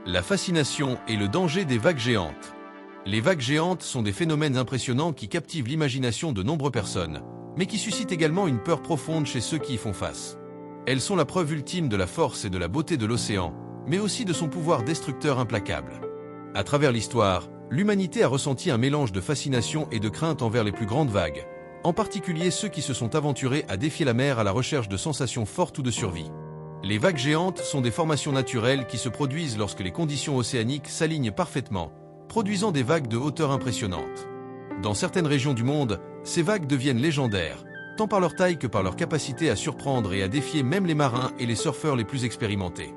La fascination et le danger des vagues géantes. Les vagues géantes sont des phénomènes impressionnants qui captivent l'imagination de nombreuses personnes, mais qui suscitent également une peur profonde chez ceux qui y font face. Elles sont la preuve ultime de la force et de la beauté de l'océan, mais aussi de son pouvoir destructeur implacable. À travers l'histoire, l'humanité a ressenti un mélange de fascination et de crainte envers les plus grandes vagues, en particulier ceux qui se sont aventurés à défier la mer à la recherche de sensations fortes ou de survie. Les vagues géantes sont des formations naturelles qui se produisent lorsque les conditions océaniques s'alignent parfaitement, produisant des vagues de hauteur impressionnantes. Dans certaines régions du monde, ces vagues deviennent légendaires, tant par leur taille que par leur capacité à surprendre et à défier même les marins et les surfeurs les plus expérimentés.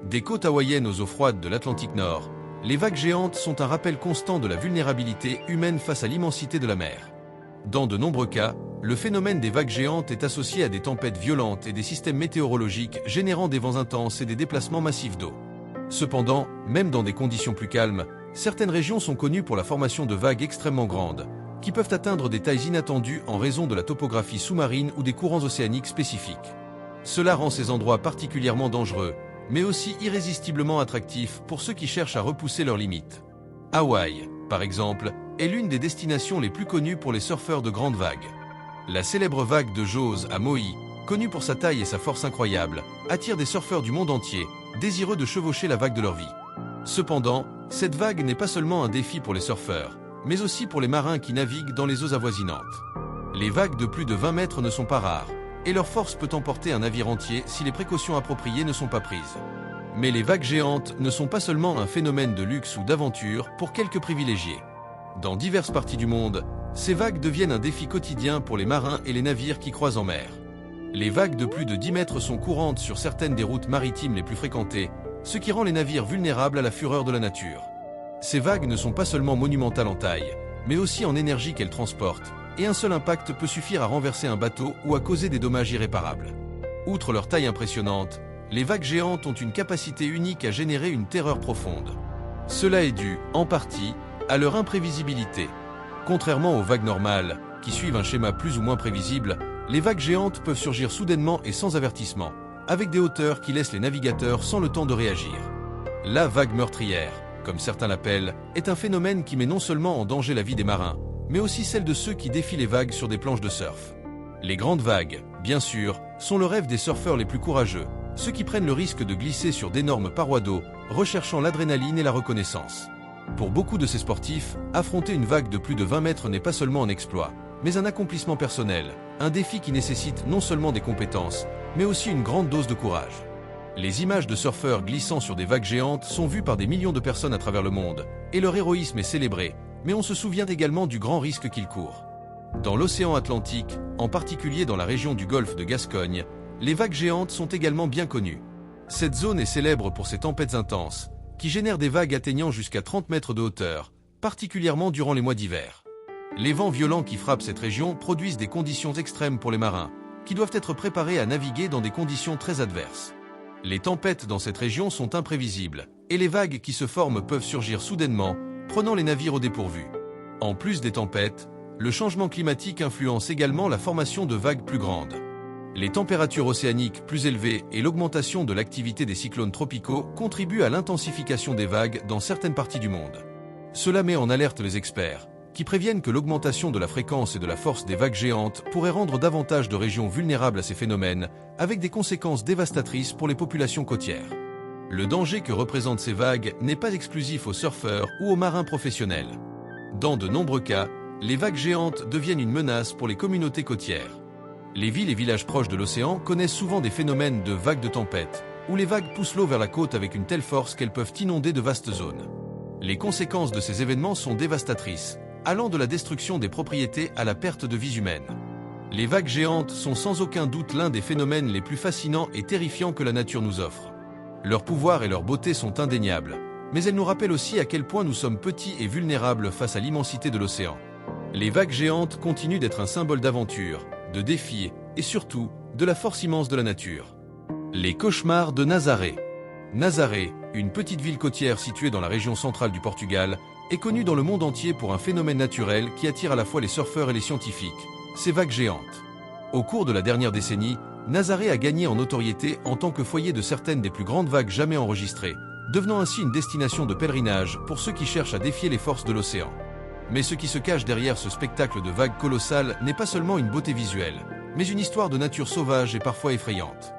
Des côtes hawaïennes aux eaux froides de l'Atlantique Nord, les vagues géantes sont un rappel constant de la vulnérabilité humaine face à l'immensité de la mer. Dans de nombreux cas, le phénomène des vagues géantes est associé à des tempêtes violentes et des systèmes météorologiques générant des vents intenses et des déplacements massifs d'eau. Cependant, même dans des conditions plus calmes, certaines régions sont connues pour la formation de vagues extrêmement grandes, qui peuvent atteindre des tailles inattendues en raison de la topographie sous-marine ou des courants océaniques spécifiques. Cela rend ces endroits particulièrement dangereux, mais aussi irrésistiblement attractifs pour ceux qui cherchent à repousser leurs limites. Hawaï, par exemple, est l'une des destinations les plus connues pour les surfeurs de grandes vagues. La célèbre vague de Jaws à Maui, connue pour sa taille et sa force incroyable, attire des surfeurs du monde entier, désireux de chevaucher la vague de leur vie. Cependant, cette vague n'est pas seulement un défi pour les surfeurs, mais aussi pour les marins qui naviguent dans les eaux avoisinantes. Les vagues de plus de 20 mètres ne sont pas rares, et leur force peut emporter un navire entier si les précautions appropriées ne sont pas prises. Mais les vagues géantes ne sont pas seulement un phénomène de luxe ou d'aventure pour quelques privilégiés. Dans diverses parties du monde, ces vagues deviennent un défi quotidien pour les marins et les navires qui croisent en mer. Les vagues de plus de 10 mètres sont courantes sur certaines des routes maritimes les plus fréquentées, ce qui rend les navires vulnérables à la fureur de la nature. Ces vagues ne sont pas seulement monumentales en taille, mais aussi en énergie qu'elles transportent, et un seul impact peut suffire à renverser un bateau ou à causer des dommages irréparables. Outre leur taille impressionnante, les vagues géantes ont une capacité unique à générer une terreur profonde. Cela est dû, en partie, à leur imprévisibilité. Contrairement aux vagues normales, qui suivent un schéma plus ou moins prévisible, les vagues géantes peuvent surgir soudainement et sans avertissement, avec des hauteurs qui laissent les navigateurs sans le temps de réagir. La vague meurtrière, comme certains l'appellent, est un phénomène qui met non seulement en danger la vie des marins, mais aussi celle de ceux qui défient les vagues sur des planches de surf. Les grandes vagues, bien sûr, sont le rêve des surfeurs les plus courageux, ceux qui prennent le risque de glisser sur d'énormes parois d'eau, recherchant l'adrénaline et la reconnaissance. Pour beaucoup de ces sportifs, affronter une vague de plus de 20 mètres n'est pas seulement un exploit, mais un accomplissement personnel, un défi qui nécessite non seulement des compétences, mais aussi une grande dose de courage. Les images de surfeurs glissant sur des vagues géantes sont vues par des millions de personnes à travers le monde, et leur héroïsme est célébré, mais on se souvient également du grand risque qu'ils courent. Dans l'océan Atlantique, en particulier dans la région du golfe de Gascogne, les vagues géantes sont également bien connues. Cette zone est célèbre pour ses tempêtes intenses, qui génèrent des vagues atteignant jusqu'à 30 mètres de hauteur, particulièrement durant les mois d'hiver. Les vents violents qui frappent cette région produisent des conditions extrêmes pour les marins, qui doivent être préparés à naviguer dans des conditions très adverses. Les tempêtes dans cette région sont imprévisibles, et les vagues qui se forment peuvent surgir soudainement, prenant les navires au dépourvu. En plus des tempêtes, le changement climatique influence également la formation de vagues plus grandes. Les températures océaniques plus élevées et l'augmentation de l'activité des cyclones tropicaux contribuent à l'intensification des vagues dans certaines parties du monde. Cela met en alerte les experts, qui préviennent que l'augmentation de la fréquence et de la force des vagues géantes pourrait rendre davantage de régions vulnérables à ces phénomènes, avec des conséquences dévastatrices pour les populations côtières. Le danger que représentent ces vagues n'est pas exclusif aux surfeurs ou aux marins professionnels. Dans de nombreux cas, les vagues géantes deviennent une menace pour les communautés côtières. Les villes et villages proches de l'océan connaissent souvent des phénomènes de vagues de tempête, où les vagues poussent l'eau vers la côte avec une telle force qu'elles peuvent inonder de vastes zones. Les conséquences de ces événements sont dévastatrices, allant de la destruction des propriétés à la perte de vies humaines. Les vagues géantes sont sans aucun doute l'un des phénomènes les plus fascinants et terrifiants que la nature nous offre. Leur pouvoir et leur beauté sont indéniables, mais elles nous rappellent aussi à quel point nous sommes petits et vulnérables face à l'immensité de l'océan. Les vagues géantes continuent d'être un symbole d'aventure, de défi et surtout de la force immense de la nature. Les cauchemars de Nazaré. Nazaré, une petite ville côtière située dans la région centrale du Portugal, est connue dans le monde entier pour un phénomène naturel qui attire à la fois les surfeurs et les scientifiques, ces vagues géantes. Au cours de la dernière décennie, Nazaré a gagné en notoriété en tant que foyer de certaines des plus grandes vagues jamais enregistrées, devenant ainsi une destination de pèlerinage pour ceux qui cherchent à défier les forces de l'océan. Mais ce qui se cache derrière ce spectacle de vagues colossales n'est pas seulement une beauté visuelle, mais une histoire de nature sauvage et parfois effrayante.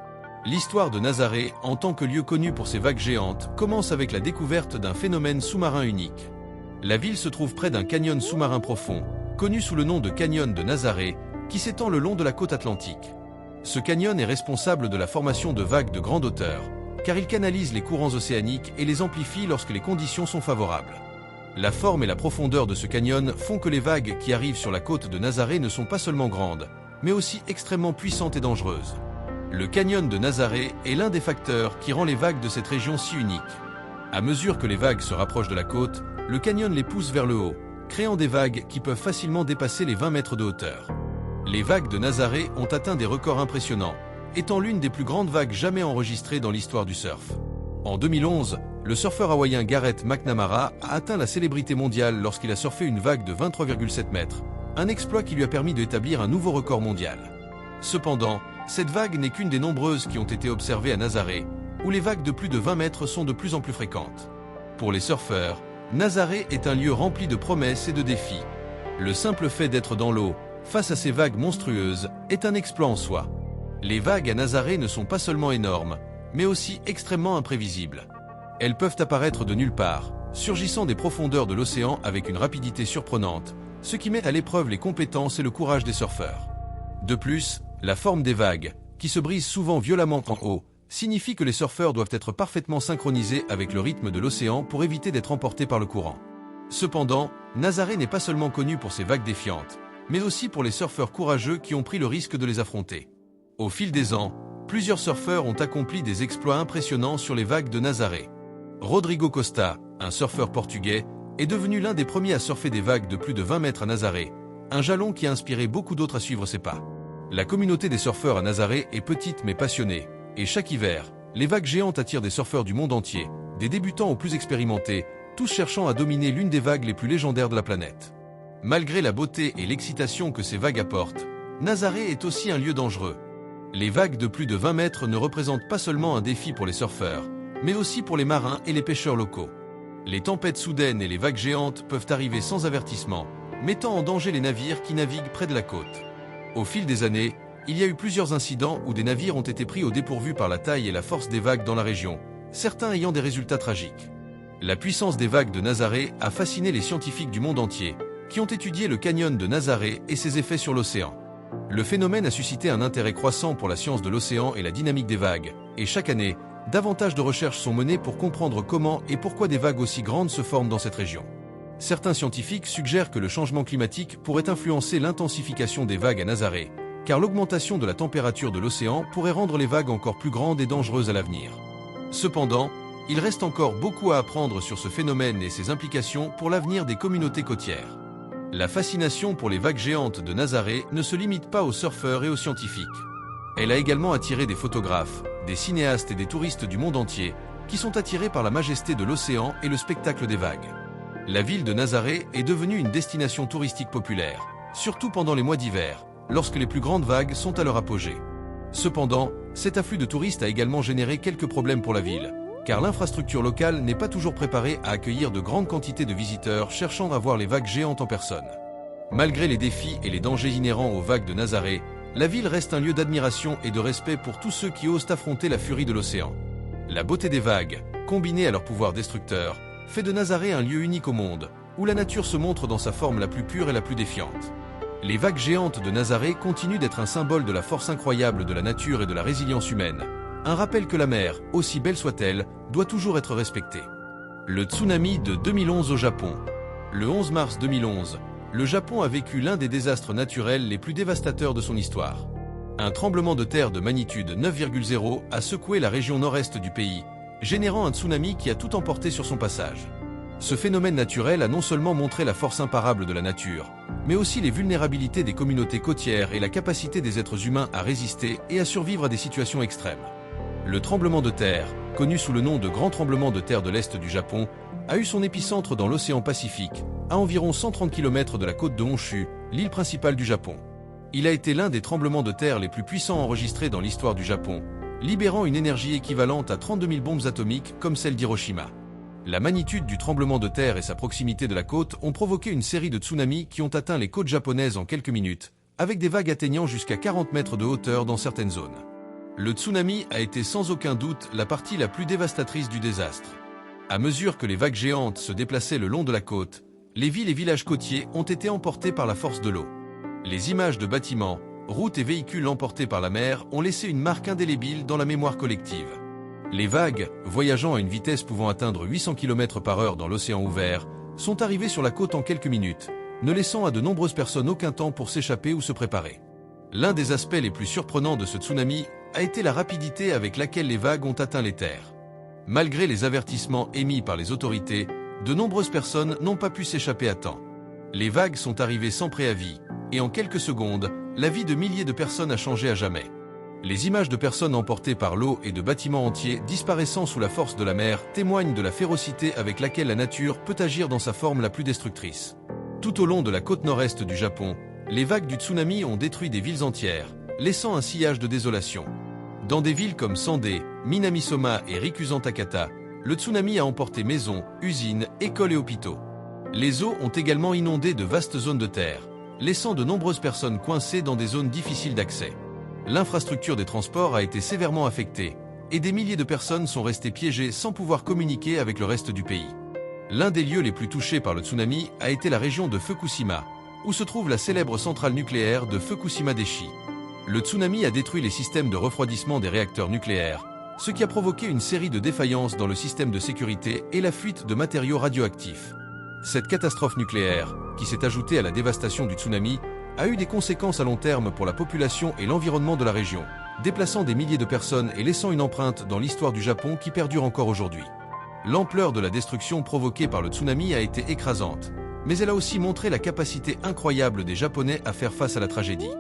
L'histoire de Nazaré, en tant que lieu connu pour ses vagues géantes, commence avec la découverte d'un phénomène sous-marin unique. La ville se trouve près d'un canyon sous-marin profond, connu sous le nom de canyon de Nazaré, qui s'étend le long de la côte atlantique. Ce canyon est responsable de la formation de vagues de grande hauteur, car il canalise les courants océaniques et les amplifie lorsque les conditions sont favorables. La forme et la profondeur de ce canyon font que les vagues qui arrivent sur la côte de Nazaré ne sont pas seulement grandes, mais aussi extrêmement puissantes et dangereuses. Le canyon de Nazaré est l'un des facteurs qui rend les vagues de cette région si uniques. À mesure que les vagues se rapprochent de la côte, le canyon les pousse vers le haut, créant des vagues qui peuvent facilement dépasser les 20 mètres de hauteur. Les vagues de Nazaré ont atteint des records impressionnants, étant l'une des plus grandes vagues jamais enregistrées dans l'histoire du surf. En 2011, le surfeur hawaïen Garrett McNamara a atteint la célébrité mondiale lorsqu'il a surfé une vague de 23,7 mètres, un exploit qui lui a permis d'établir un nouveau record mondial. Cependant, cette vague n'est qu'une des nombreuses qui ont été observées à Nazaré, où les vagues de plus de 20 mètres sont de plus en plus fréquentes. Pour les surfeurs, Nazaré est un lieu rempli de promesses et de défis. Le simple fait d'être dans l'eau, face à ces vagues monstrueuses, est un exploit en soi. Les vagues à Nazaré ne sont pas seulement énormes, mais aussi extrêmement imprévisibles. Elles peuvent apparaître de nulle part, surgissant des profondeurs de l'océan avec une rapidité surprenante, ce qui met à l'épreuve les compétences et le courage des surfeurs. De plus, la forme des vagues, qui se brisent souvent violemment en haut, signifie que les surfeurs doivent être parfaitement synchronisés avec le rythme de l'océan pour éviter d'être emportés par le courant. Cependant, Nazaré n'est pas seulement connu pour ses vagues défiantes, mais aussi pour les surfeurs courageux qui ont pris le risque de les affronter. Au fil des ans, plusieurs surfeurs ont accompli des exploits impressionnants sur les vagues de Nazaré. Rodrigo Costa, un surfeur portugais, est devenu l'un des premiers à surfer des vagues de plus de 20 mètres à Nazaré, un jalon qui a inspiré beaucoup d'autres à suivre ses pas. La communauté des surfeurs à Nazaré est petite mais passionnée, et chaque hiver, les vagues géantes attirent des surfeurs du monde entier, des débutants aux plus expérimentés, tous cherchant à dominer l'une des vagues les plus légendaires de la planète. Malgré la beauté et l'excitation que ces vagues apportent, Nazaré est aussi un lieu dangereux. Les vagues de plus de 20 mètres ne représentent pas seulement un défi pour les surfeurs, mais aussi pour les marins et les pêcheurs locaux. Les tempêtes soudaines et les vagues géantes peuvent arriver sans avertissement, mettant en danger les navires qui naviguent près de la côte. Au fil des années, il y a eu plusieurs incidents où des navires ont été pris au dépourvu par la taille et la force des vagues dans la région, certains ayant des résultats tragiques. La puissance des vagues de Nazaré a fasciné les scientifiques du monde entier, qui ont étudié le canyon de Nazaré et ses effets sur l'océan. Le phénomène a suscité un intérêt croissant pour la science de l'océan et la dynamique des vagues, et chaque année, davantage de recherches sont menées pour comprendre comment et pourquoi des vagues aussi grandes se forment dans cette région. Certains scientifiques suggèrent que le changement climatique pourrait influencer l'intensification des vagues à Nazaré, car l'augmentation de la température de l'océan pourrait rendre les vagues encore plus grandes et dangereuses à l'avenir. Cependant, il reste encore beaucoup à apprendre sur ce phénomène et ses implications pour l'avenir des communautés côtières. La fascination pour les vagues géantes de Nazaré ne se limite pas aux surfeurs et aux scientifiques. Elle a également attiré des photographes, des cinéastes et des touristes du monde entier, qui sont attirés par la majesté de l'océan et le spectacle des vagues. La ville de Nazaré est devenue une destination touristique populaire, surtout pendant les mois d'hiver, lorsque les plus grandes vagues sont à leur apogée. Cependant, cet afflux de touristes a également généré quelques problèmes pour la ville, car l'infrastructure locale n'est pas toujours préparée à accueillir de grandes quantités de visiteurs cherchant à voir les vagues géantes en personne. Malgré les défis et les dangers inhérents aux vagues de Nazaré, la ville reste un lieu d'admiration et de respect pour tous ceux qui osent affronter la furie de l'océan. La beauté des vagues, combinée à leur pouvoir destructeur, fait de Nazaré un lieu unique au monde, où la nature se montre dans sa forme la plus pure et la plus défiante. Les vagues géantes de Nazaré continuent d'être un symbole de la force incroyable de la nature et de la résilience humaine. Un rappel que la mer, aussi belle soit-elle, doit toujours être respectée. Le tsunami de 2011 au Japon. Le 11 mars 2011, le Japon a vécu l'un des désastres naturels les plus dévastateurs de son histoire. Un tremblement de terre de magnitude 9,0 a secoué la région nord-est du pays, générant un tsunami qui a tout emporté sur son passage. Ce phénomène naturel a non seulement montré la force imparable de la nature, mais aussi les vulnérabilités des communautés côtières et la capacité des êtres humains à résister et à survivre à des situations extrêmes. Le tremblement de terre, connu sous le nom de Grand tremblement de terre de l'Est du Japon, a eu son épicentre dans l'océan Pacifique, à environ 130 km de la côte de Honshu, l'île principale du Japon. Il a été l'un des tremblements de terre les plus puissants enregistrés dans l'histoire du Japon, libérant une énergie équivalente à 32 000 bombes atomiques comme celle d'Hiroshima. La magnitude du tremblement de terre et sa proximité de la côte ont provoqué une série de tsunamis qui ont atteint les côtes japonaises en quelques minutes, avec des vagues atteignant jusqu'à 40 mètres de hauteur dans certaines zones. Le tsunami a été sans aucun doute la partie la plus dévastatrice du désastre. À mesure que les vagues géantes se déplaçaient le long de la côte, les villes et villages côtiers ont été emportés par la force de l'eau. Les images de bâtiments, routes et véhicules emportés par la mer ont laissé une marque indélébile dans la mémoire collective. Les vagues, voyageant à une vitesse pouvant atteindre 800 km/h dans l'océan ouvert, sont arrivées sur la côte en quelques minutes, ne laissant à de nombreuses personnes aucun temps pour s'échapper ou se préparer. L'un des aspects les plus surprenants de ce tsunami a été la rapidité avec laquelle les vagues ont atteint les terres. Malgré les avertissements émis par les autorités, de nombreuses personnes n'ont pas pu s'échapper à temps. Les vagues sont arrivées sans préavis, et en quelques secondes, la vie de milliers de personnes a changé à jamais. Les images de personnes emportées par l'eau et de bâtiments entiers disparaissant sous la force de la mer témoignent de la férocité avec laquelle la nature peut agir dans sa forme la plus destructrice. Tout au long de la côte nord-est du Japon, les vagues du tsunami ont détruit des villes entières, laissant un sillage de désolation. Dans des villes comme Sendai, Minamisoma et Rikuzen-Takata, le tsunami a emporté maisons, usines, écoles et hôpitaux. Les eaux ont également inondé de vastes zones de terre, laissant de nombreuses personnes coincées dans des zones difficiles d'accès. L'infrastructure des transports a été sévèrement affectée, et des milliers de personnes sont restées piégées sans pouvoir communiquer avec le reste du pays. L'un des lieux les plus touchés par le tsunami a été la région de Fukushima, où se trouve la célèbre centrale nucléaire de Fukushima Daiichi. Le tsunami a détruit les systèmes de refroidissement des réacteurs nucléaires, ce qui a provoqué une série de défaillances dans le système de sécurité et la fuite de matériaux radioactifs. Cette catastrophe nucléaire, qui s'est ajoutée à la dévastation du tsunami, a eu des conséquences à long terme pour la population et l'environnement de la région, déplaçant des milliers de personnes et laissant une empreinte dans l'histoire du Japon qui perdure encore aujourd'hui. L'ampleur de la destruction provoquée par le tsunami a été écrasante, mais elle a aussi montré la capacité incroyable des Japonais à faire face à la tragédie.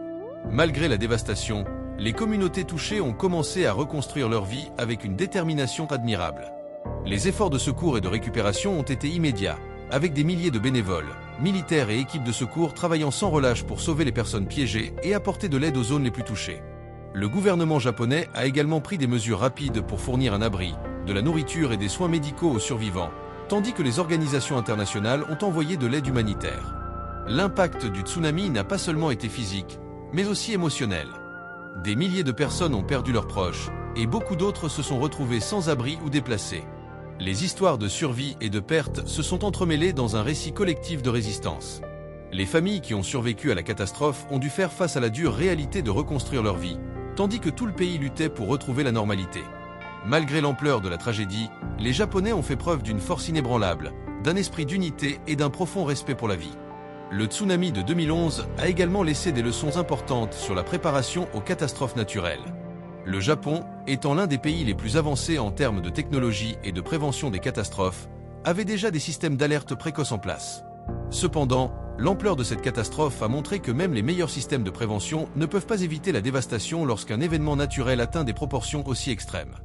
Malgré la dévastation, les communautés touchées ont commencé à reconstruire leur vie avec une détermination admirable. Les efforts de secours et de récupération ont été immédiats, avec des milliers de bénévoles, militaires et équipes de secours travaillant sans relâche pour sauver les personnes piégées et apporter de l'aide aux zones les plus touchées. Le gouvernement japonais a également pris des mesures rapides pour fournir un abri, de la nourriture et des soins médicaux aux survivants, tandis que les organisations internationales ont envoyé de l'aide humanitaire. L'impact du tsunami n'a pas seulement été physique, mais aussi émotionnel. Des milliers de personnes ont perdu leurs proches, et beaucoup d'autres se sont retrouvés sans abri ou déplacés. Les histoires de survie et de perte se sont entremêlées dans un récit collectif de résistance. Les familles qui ont survécu à la catastrophe ont dû faire face à la dure réalité de reconstruire leur vie, tandis que tout le pays luttait pour retrouver la normalité. Malgré l'ampleur de la tragédie, les Japonais ont fait preuve d'une force inébranlable, d'un esprit d'unité et d'un profond respect pour la vie. Le tsunami de 2011 a également laissé des leçons importantes sur la préparation aux catastrophes naturelles. Le Japon, étant l'un des pays les plus avancés en termes de technologie et de prévention des catastrophes, avait déjà des systèmes d'alerte précoce en place. Cependant, l'ampleur de cette catastrophe a montré que même les meilleurs systèmes de prévention ne peuvent pas éviter la dévastation lorsqu'un événement naturel atteint des proportions aussi extrêmes.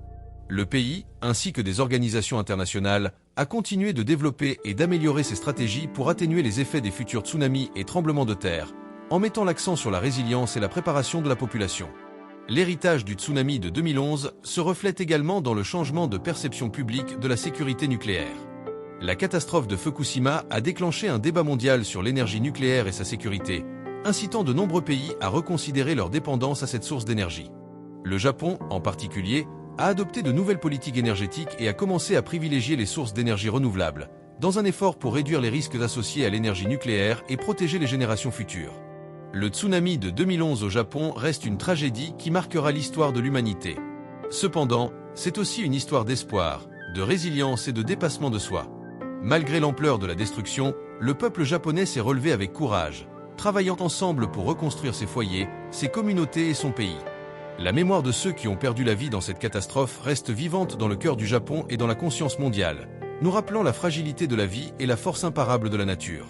Le pays, ainsi que des organisations internationales, a continué de développer et d'améliorer ses stratégies pour atténuer les effets des futurs tsunamis et tremblements de terre, en mettant l'accent sur la résilience et la préparation de la population. L'héritage du tsunami de 2011 se reflète également dans le changement de perception publique de la sécurité nucléaire. La catastrophe de Fukushima a déclenché un débat mondial sur l'énergie nucléaire et sa sécurité, incitant de nombreux pays à reconsidérer leur dépendance à cette source d'énergie. Le Japon, en particulier, a adopté de nouvelles politiques énergétiques et a commencé à privilégier les sources d'énergie renouvelables, dans un effort pour réduire les risques associés à l'énergie nucléaire et protéger les générations futures. Le tsunami de 2011 au Japon reste une tragédie qui marquera l'histoire de l'humanité. Cependant, c'est aussi une histoire d'espoir, de résilience et de dépassement de soi. Malgré l'ampleur de la destruction, le peuple japonais s'est relevé avec courage, travaillant ensemble pour reconstruire ses foyers, ses communautés et son pays. La mémoire de ceux qui ont perdu la vie dans cette catastrophe reste vivante dans le cœur du Japon et dans la conscience mondiale, nous rappelant la fragilité de la vie et la force imparable de la nature.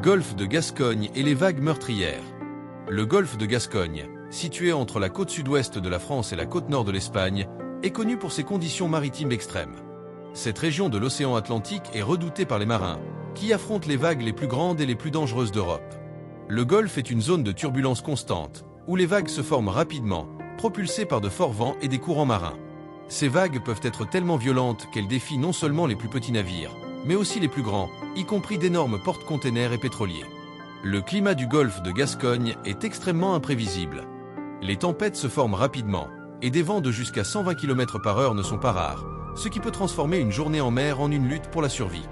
Golfe de Gascogne et les vagues meurtrières. Le golfe de Gascogne, situé entre la côte sud-ouest de la France et la côte nord de l'Espagne, est connu pour ses conditions maritimes extrêmes. Cette région de l'océan Atlantique est redoutée par les marins, qui affrontent les vagues les plus grandes et les plus dangereuses d'Europe. Le golfe est une zone de turbulence constante, où les vagues se forment rapidement, propulsés par de forts vents et des courants marins. Ces vagues peuvent être tellement violentes qu'elles défient non seulement les plus petits navires, mais aussi les plus grands, y compris d'énormes porte-containers et pétroliers. Le climat du golfe de Gascogne est extrêmement imprévisible. Les tempêtes se forment rapidement, et des vents de jusqu'à 120 km/h ne sont pas rares, ce qui peut transformer une journée en mer en une lutte pour la survie.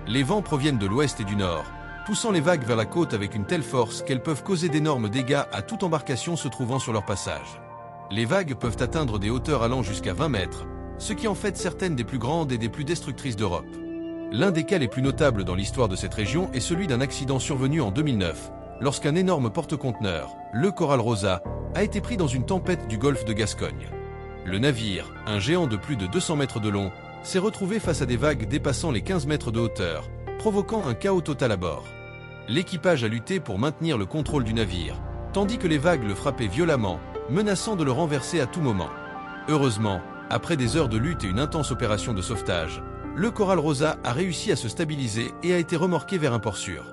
Les vents proviennent de l'ouest et du nord, poussant les vagues vers la côte avec une telle force qu'elles peuvent causer d'énormes dégâts à toute embarcation se trouvant sur leur passage. Les vagues peuvent atteindre des hauteurs allant jusqu'à 20 mètres, ce qui en fait certaines des plus grandes et des plus destructrices d'Europe. L'un des cas les plus notables dans l'histoire de cette région est celui d'un accident survenu en 2009, lorsqu'un énorme porte-conteneur, le Coral Rosa, a été pris dans une tempête du golfe de Gascogne. Le navire, un géant de plus de 200 mètres de long, s'est retrouvé face à des vagues dépassant les 15 mètres de hauteur, provoquant un chaos total à bord. L'équipage a lutté pour maintenir le contrôle du navire, tandis que les vagues le frappaient violemment, menaçant de le renverser à tout moment. Heureusement, après des heures de lutte et une intense opération de sauvetage, le Coral Rosa a réussi à se stabiliser et a été remorqué vers un port sûr.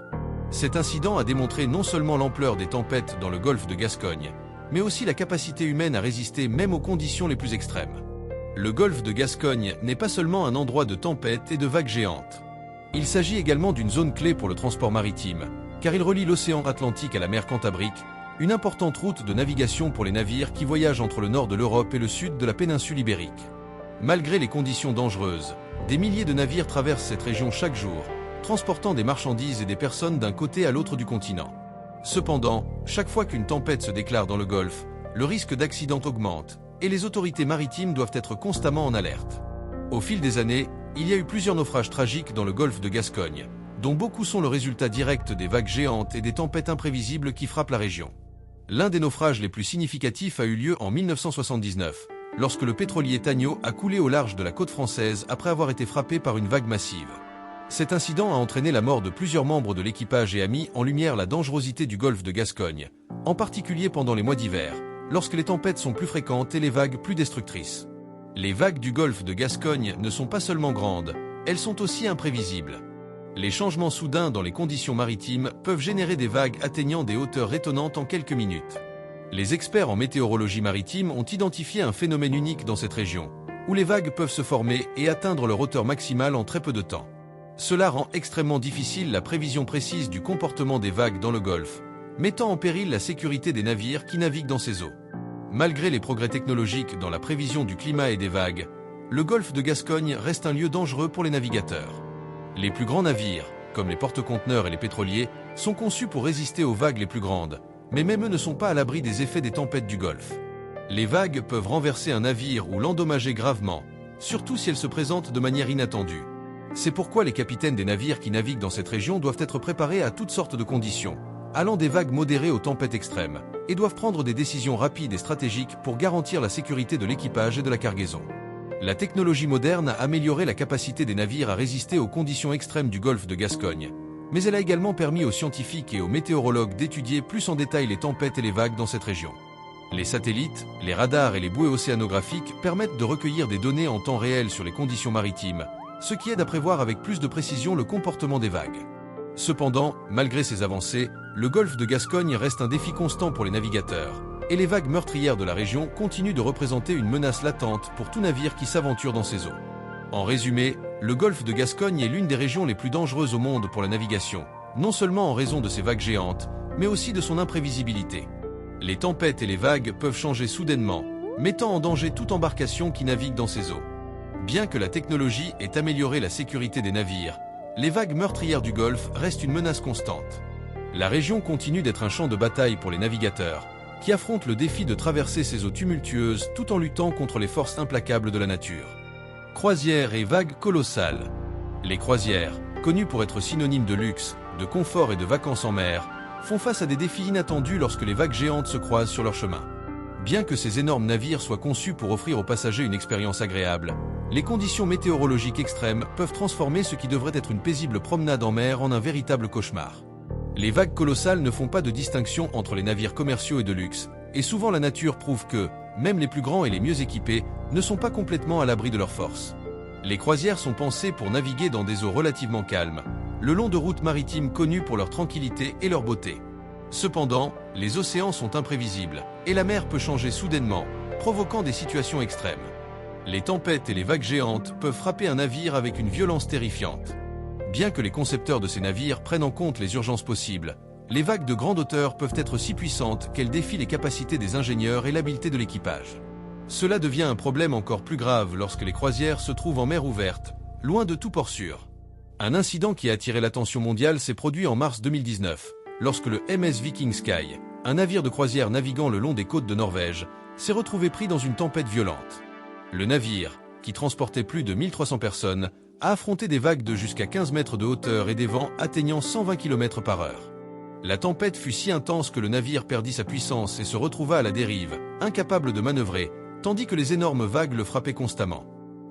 Cet incident a démontré non seulement l'ampleur des tempêtes dans le golfe de Gascogne, mais aussi la capacité humaine à résister même aux conditions les plus extrêmes. Le golfe de Gascogne n'est pas seulement un endroit de tempêtes et de vagues géantes. Il s'agit également d'une zone clé pour le transport maritime, car il relie l'océan Atlantique à la mer Cantabrique, une importante route de navigation pour les navires qui voyagent entre le nord de l'Europe et le sud de la péninsule ibérique. Malgré les conditions dangereuses, des milliers de navires traversent cette région chaque jour, transportant des marchandises et des personnes d'un côté à l'autre du continent. Cependant, chaque fois qu'une tempête se déclare dans le golfe, le risque d'accident augmente, et les autorités maritimes doivent être constamment en alerte. Au fil des années, il y a eu plusieurs naufrages tragiques dans le golfe de Gascogne, dont beaucoup sont le résultat direct des vagues géantes et des tempêtes imprévisibles qui frappent la région. L'un des naufrages les plus significatifs a eu lieu en 1979, lorsque le pétrolier Tagno a coulé au large de la côte française après avoir été frappé par une vague massive. Cet incident a entraîné la mort de plusieurs membres de l'équipage et a mis en lumière la dangerosité du golfe de Gascogne, en particulier pendant les mois d'hiver, lorsque les tempêtes sont plus fréquentes et les vagues plus destructrices. Les vagues du golfe de Gascogne ne sont pas seulement grandes, elles sont aussi imprévisibles. Les changements soudains dans les conditions maritimes peuvent générer des vagues atteignant des hauteurs étonnantes en quelques minutes. Les experts en météorologie maritime ont identifié un phénomène unique dans cette région, où les vagues peuvent se former et atteindre leur hauteur maximale en très peu de temps. Cela rend extrêmement difficile la prévision précise du comportement des vagues dans le golfe, mettant en péril la sécurité des navires qui naviguent dans ces eaux. Malgré les progrès technologiques dans la prévision du climat et des vagues, le golfe de Gascogne reste un lieu dangereux pour les navigateurs. Les plus grands navires, comme les porte-conteneurs et les pétroliers, sont conçus pour résister aux vagues les plus grandes, mais même eux ne sont pas à l'abri des effets des tempêtes du golfe. Les vagues peuvent renverser un navire ou l'endommager gravement, surtout si elles se présentent de manière inattendue. C'est pourquoi les capitaines des navires qui naviguent dans cette région doivent être préparés à toutes sortes de conditions, allant des vagues modérées aux tempêtes extrêmes, et doivent prendre des décisions rapides et stratégiques pour garantir la sécurité de l'équipage et de la cargaison. La technologie moderne a amélioré la capacité des navires à résister aux conditions extrêmes du golfe de Gascogne, mais elle a également permis aux scientifiques et aux météorologues d'étudier plus en détail les tempêtes et les vagues dans cette région. Les satellites, les radars et les bouées océanographiques permettent de recueillir des données en temps réel sur les conditions maritimes, ce qui aide à prévoir avec plus de précision le comportement des vagues. Cependant, malgré ces avancées, le golfe de Gascogne reste un défi constant pour les navigateurs, et les vagues meurtrières de la région continuent de représenter une menace latente pour tout navire qui s'aventure dans ces eaux. En résumé, le golfe de Gascogne est l'une des régions les plus dangereuses au monde pour la navigation, non seulement en raison de ses vagues géantes, mais aussi de son imprévisibilité. Les tempêtes et les vagues peuvent changer soudainement, mettant en danger toute embarcation qui navigue dans ces eaux. Bien que la technologie ait amélioré la sécurité des navires, les vagues meurtrières du Golfe restent une menace constante. La région continue d'être un champ de bataille pour les navigateurs, qui affrontent le défi de traverser ces eaux tumultueuses tout en luttant contre les forces implacables de la nature. Croisières et vagues colossales. Les croisières, connues pour être synonymes de luxe, de confort et de vacances en mer, font face à des défis inattendus lorsque les vagues géantes se croisent sur leur chemin. Bien que ces énormes navires soient conçus pour offrir aux passagers une expérience agréable, les conditions météorologiques extrêmes peuvent transformer ce qui devrait être une paisible promenade en mer en un véritable cauchemar. Les vagues colossales ne font pas de distinction entre les navires commerciaux et de luxe, et souvent la nature prouve que, même les plus grands et les mieux équipés, ne sont pas complètement à l'abri de leur force. Les croisières sont pensées pour naviguer dans des eaux relativement calmes, le long de routes maritimes connues pour leur tranquillité et leur beauté. Cependant, les océans sont imprévisibles, et la mer peut changer soudainement, provoquant des situations extrêmes. Les tempêtes et les vagues géantes peuvent frapper un navire avec une violence terrifiante. Bien que les concepteurs de ces navires prennent en compte les urgences possibles, les vagues de grande hauteur peuvent être si puissantes qu'elles défient les capacités des ingénieurs et l'habileté de l'équipage. Cela devient un problème encore plus grave lorsque les croisières se trouvent en mer ouverte, loin de tout port sûr. Un incident qui a attiré l'attention mondiale s'est produit en mars 2019, lorsque le MS Viking Sky, un navire de croisière naviguant le long des côtes de Norvège, s'est retrouvé pris dans une tempête violente. Le navire, qui transportait plus de 1300 personnes, a affronté des vagues de jusqu'à 15 mètres de hauteur et des vents atteignant 120 km/h. La tempête fut si intense que le navire perdit sa puissance et se retrouva à la dérive, incapable de manœuvrer, tandis que les énormes vagues le frappaient constamment.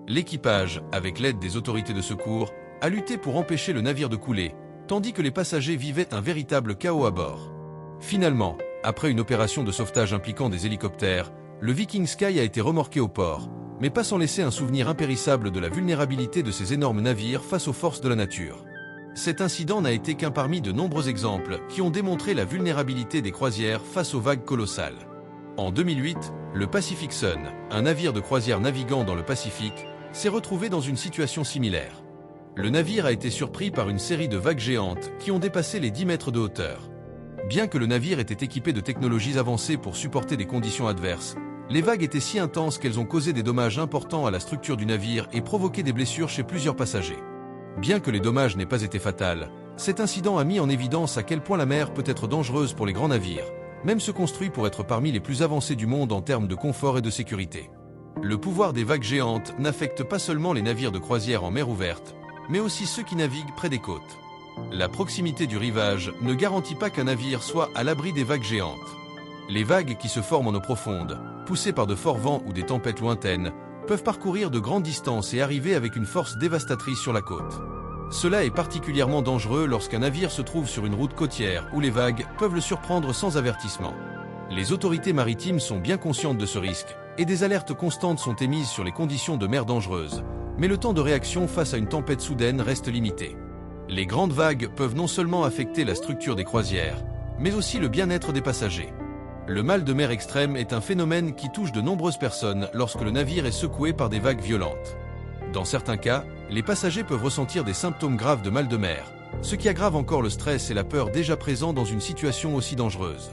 L'équipage, avec l'aide des autorités de secours, a lutté pour empêcher le navire de couler, tandis que les passagers vivaient un véritable chaos à bord. Finalement, après une opération de sauvetage impliquant des hélicoptères, le Viking Sky a été remorqué au port, mais pas sans laisser un souvenir impérissable de la vulnérabilité de ces énormes navires face aux forces de la nature. Cet incident n'a été qu'un parmi de nombreux exemples qui ont démontré la vulnérabilité des croisières face aux vagues colossales. En 2008, le Pacific Sun, un navire de croisière naviguant dans le Pacifique, s'est retrouvé dans une situation similaire. Le navire a été surpris par une série de vagues géantes qui ont dépassé les 10 mètres de hauteur. Bien que le navire était équipé de technologies avancées pour supporter des conditions adverses, les vagues étaient si intenses qu'elles ont causé des dommages importants à la structure du navire et provoqué des blessures chez plusieurs passagers. Bien que les dommages n'aient pas été fatals, cet incident a mis en évidence à quel point la mer peut être dangereuse pour les grands navires, même ceux construits pour être parmi les plus avancés du monde en termes de confort et de sécurité. Le pouvoir des vagues géantes n'affecte pas seulement les navires de croisière en mer ouverte, mais aussi ceux qui naviguent près des côtes. La proximité du rivage ne garantit pas qu'un navire soit à l'abri des vagues géantes. Les vagues qui se forment en eau profonde, poussées par de forts vents ou des tempêtes lointaines, peuvent parcourir de grandes distances et arriver avec une force dévastatrice sur la côte. Cela est particulièrement dangereux lorsqu'un navire se trouve sur une route côtière où les vagues peuvent le surprendre sans avertissement. Les autorités maritimes sont bien conscientes de ce risque, et des alertes constantes sont émises sur les conditions de mer dangereuses, mais le temps de réaction face à une tempête soudaine reste limité. Les grandes vagues peuvent non seulement affecter la structure des croisières, mais aussi le bien-être des passagers. Le mal de mer extrême est un phénomène qui touche de nombreuses personnes lorsque le navire est secoué par des vagues violentes. Dans certains cas, les passagers peuvent ressentir des symptômes graves de mal de mer, ce qui aggrave encore le stress et la peur déjà présents dans une situation aussi dangereuse.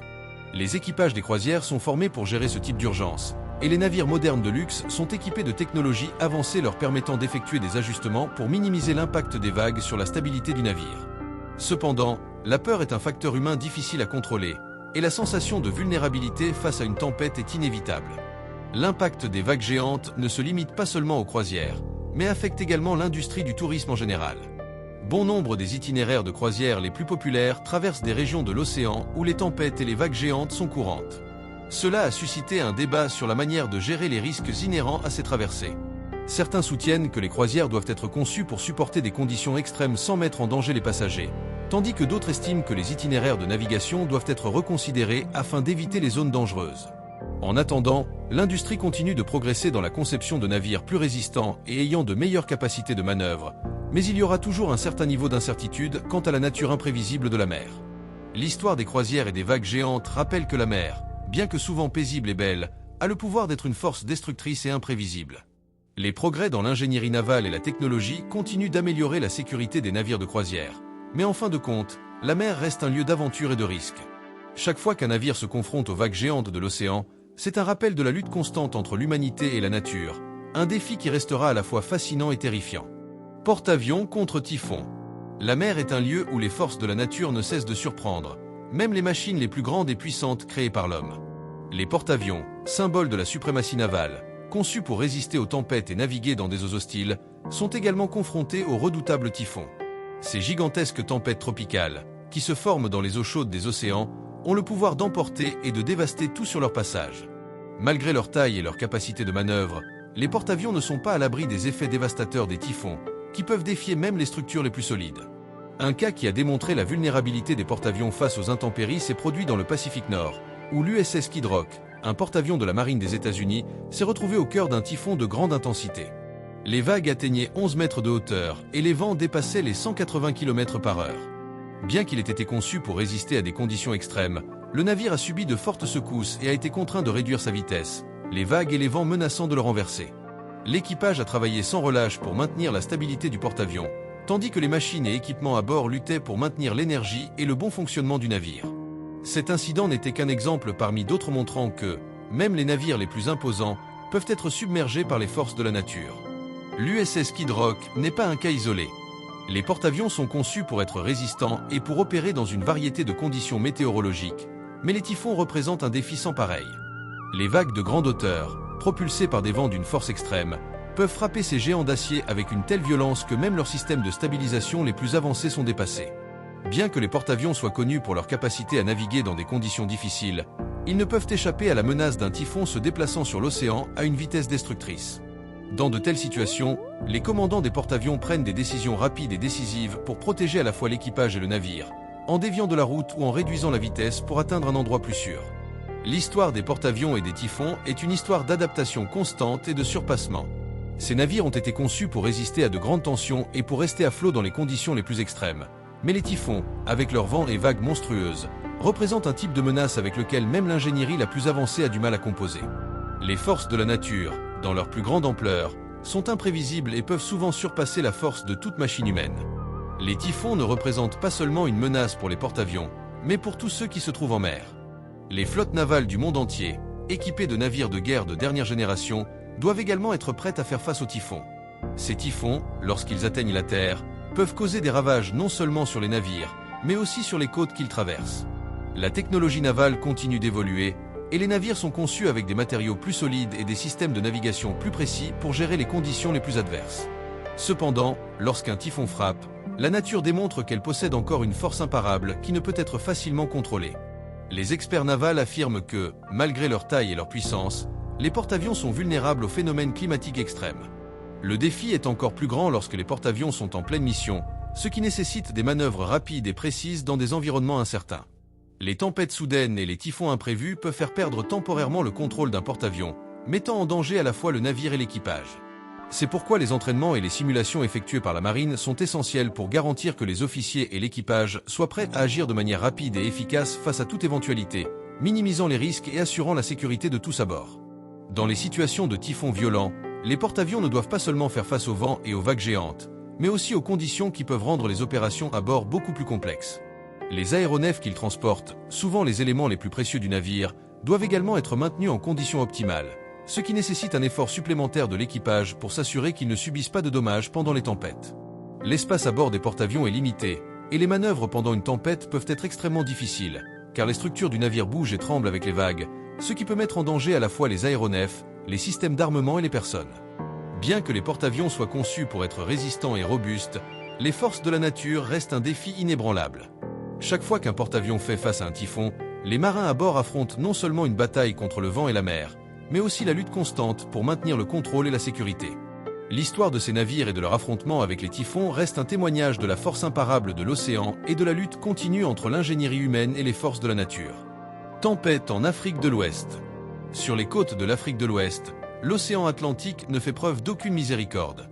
Les équipages des croisières sont formés pour gérer ce type d'urgence, et les navires modernes de luxe sont équipés de technologies avancées leur permettant d'effectuer des ajustements pour minimiser l'impact des vagues sur la stabilité du navire. Cependant, la peur est un facteur humain difficile à contrôler, et la sensation de vulnérabilité face à une tempête est inévitable. L'impact des vagues géantes ne se limite pas seulement aux croisières, mais affecte également l'industrie du tourisme en général. Bon nombre des itinéraires de croisières les plus populaires traversent des régions de l'océan où les tempêtes et les vagues géantes sont courantes. Cela a suscité un débat sur la manière de gérer les risques inhérents à ces traversées. Certains soutiennent que les croisières doivent être conçues pour supporter des conditions extrêmes sans mettre en danger les passagers, tandis que d'autres estiment que les itinéraires de navigation doivent être reconsidérés afin d'éviter les zones dangereuses. En attendant, l'industrie continue de progresser dans la conception de navires plus résistants et ayant de meilleures capacités de manœuvre, mais il y aura toujours un certain niveau d'incertitude quant à la nature imprévisible de la mer. L'histoire des croisières et des vagues géantes rappelle que la mer, bien que souvent paisible et belle, a le pouvoir d'être une force destructrice et imprévisible. Les progrès dans l'ingénierie navale et la technologie continuent d'améliorer la sécurité des navires de croisière. Mais en fin de compte, la mer reste un lieu d'aventure et de risque. Chaque fois qu'un navire se confronte aux vagues géantes de l'océan, c'est un rappel de la lutte constante entre l'humanité et la nature, un défi qui restera à la fois fascinant et terrifiant. Porte-avions contre typhon. La mer est un lieu où les forces de la nature ne cessent de surprendre, même les machines les plus grandes et puissantes créées par l'homme. Les porte-avions, symboles de la suprématie navale, conçus pour résister aux tempêtes et naviguer dans des eaux hostiles, sont également confrontés aux redoutables typhons. Ces gigantesques tempêtes tropicales, qui se forment dans les eaux chaudes des océans, ont le pouvoir d'emporter et de dévaster tout sur leur passage. Malgré leur taille et leur capacité de manœuvre, les porte-avions ne sont pas à l'abri des effets dévastateurs des typhons, qui peuvent défier même les structures les plus solides. Un cas qui a démontré la vulnérabilité des porte-avions face aux intempéries s'est produit dans le Pacifique Nord, où l'USS Kid Rock, un porte-avions de la marine des États-Unis, s'est retrouvé au cœur d'un typhon de grande intensité. Les vagues atteignaient 11 mètres de hauteur et les vents dépassaient les 180 km/h. Bien qu'il ait été conçu pour résister à des conditions extrêmes, le navire a subi de fortes secousses et a été contraint de réduire sa vitesse, les vagues et les vents menaçant de le renverser. L'équipage a travaillé sans relâche pour maintenir la stabilité du porte-avions, tandis que les machines et équipements à bord luttaient pour maintenir l'énergie et le bon fonctionnement du navire. Cet incident n'était qu'un exemple parmi d'autres montrant que, même les navires les plus imposants, peuvent être submergés par les forces de la nature. L'USS Kid Rock n'est pas un cas isolé. Les porte-avions sont conçus pour être résistants et pour opérer dans une variété de conditions météorologiques, mais les typhons représentent un défi sans pareil. Les vagues de grande hauteur, propulsées par des vents d'une force extrême, peuvent frapper ces géants d'acier avec une telle violence que même leurs systèmes de stabilisation les plus avancés sont dépassés. Bien que les porte-avions soient connus pour leur capacité à naviguer dans des conditions difficiles, ils ne peuvent échapper à la menace d'un typhon se déplaçant sur l'océan à une vitesse destructrice. Dans de telles situations, les commandants des porte-avions prennent des décisions rapides et décisives pour protéger à la fois l'équipage et le navire, en déviant de la route ou en réduisant la vitesse pour atteindre un endroit plus sûr. L'histoire des porte-avions et des typhons est une histoire d'adaptation constante et de surpassement. Ces navires ont été conçus pour résister à de grandes tensions et pour rester à flot dans les conditions les plus extrêmes. Mais les typhons, avec leurs vents et vagues monstrueuses, représentent un type de menace avec lequel même l'ingénierie la plus avancée a du mal à composer. Les forces de la nature, dans leur plus grande ampleur, sont imprévisibles et peuvent souvent surpasser la force de toute machine humaine. Les typhons ne représentent pas seulement une menace pour les porte-avions, mais pour tous ceux qui se trouvent en mer. Les flottes navales du monde entier, équipées de navires de guerre de dernière génération, doivent également être prêtes à faire face aux typhons. Ces typhons, lorsqu'ils atteignent la Terre, peuvent causer des ravages non seulement sur les navires, mais aussi sur les côtes qu'ils traversent. La technologie navale continue d'évoluer, et les navires sont conçus avec des matériaux plus solides et des systèmes de navigation plus précis pour gérer les conditions les plus adverses. Cependant, lorsqu'un typhon frappe, la nature démontre qu'elle possède encore une force imparable qui ne peut être facilement contrôlée. Les experts navals affirment que, malgré leur taille et leur puissance, les porte-avions sont vulnérables aux phénomènes climatiques extrêmes. Le défi est encore plus grand lorsque les porte-avions sont en pleine mission, ce qui nécessite des manœuvres rapides et précises dans des environnements incertains. Les tempêtes soudaines et les typhons imprévus peuvent faire perdre temporairement le contrôle d'un porte-avions, mettant en danger à la fois le navire et l'équipage. C'est pourquoi les entraînements et les simulations effectuées par la marine sont essentiels pour garantir que les officiers et l'équipage soient prêts à agir de manière rapide et efficace face à toute éventualité, minimisant les risques et assurant la sécurité de tous à bord. Dans les situations de typhons violents, les porte-avions ne doivent pas seulement faire face aux vents et aux vagues géantes, mais aussi aux conditions qui peuvent rendre les opérations à bord beaucoup plus complexes. Les aéronefs qu'ils transportent, souvent les éléments les plus précieux du navire, doivent également être maintenus en conditions optimales, ce qui nécessite un effort supplémentaire de l'équipage pour s'assurer qu'ils ne subissent pas de dommages pendant les tempêtes. L'espace à bord des porte-avions est limité, et les manœuvres pendant une tempête peuvent être extrêmement difficiles, car les structures du navire bougent et tremblent avec les vagues, ce qui peut mettre en danger à la fois les aéronefs, les systèmes d'armement et les personnes. Bien que les porte-avions soient conçus pour être résistants et robustes, les forces de la nature restent un défi inébranlable. Chaque fois qu'un porte-avions fait face à un typhon, les marins à bord affrontent non seulement une bataille contre le vent et la mer, mais aussi la lutte constante pour maintenir le contrôle et la sécurité. L'histoire de ces navires et de leur affrontement avec les typhons reste un témoignage de la force imparable de l'océan et de la lutte continue entre l'ingénierie humaine et les forces de la nature. Tempête en Afrique de l'Ouest. Sur les côtes de l'Afrique de l'Ouest, l'océan Atlantique ne fait preuve d'aucune miséricorde.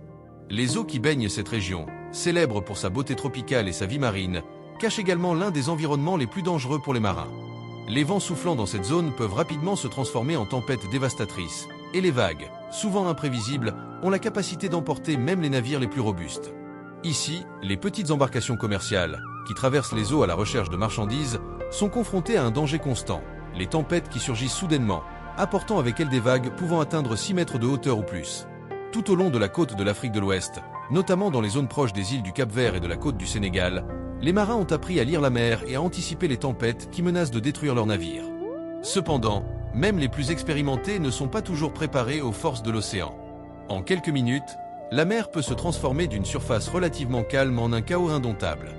Les eaux qui baignent cette région, célèbre pour sa beauté tropicale et sa vie marine, cachent également l'un des environnements les plus dangereux pour les marins. Les vents soufflant dans cette zone peuvent rapidement se transformer en tempêtes dévastatrices, et les vagues, souvent imprévisibles, ont la capacité d'emporter même les navires les plus robustes. Ici, les petites embarcations commerciales, qui traversent les eaux à la recherche de marchandises, sont confrontées à un danger constant, les tempêtes qui surgissent soudainement, apportant avec elles des vagues pouvant atteindre 6 mètres de hauteur ou plus. Tout au long de la côte de l'Afrique de l'Ouest, notamment dans les zones proches des îles du Cap-Vert et de la côte du Sénégal, les marins ont appris à lire la mer et à anticiper les tempêtes qui menacent de détruire leurs navires. Cependant, même les plus expérimentés ne sont pas toujours préparés aux forces de l'océan. En quelques minutes, la mer peut se transformer d'une surface relativement calme en un chaos indomptable.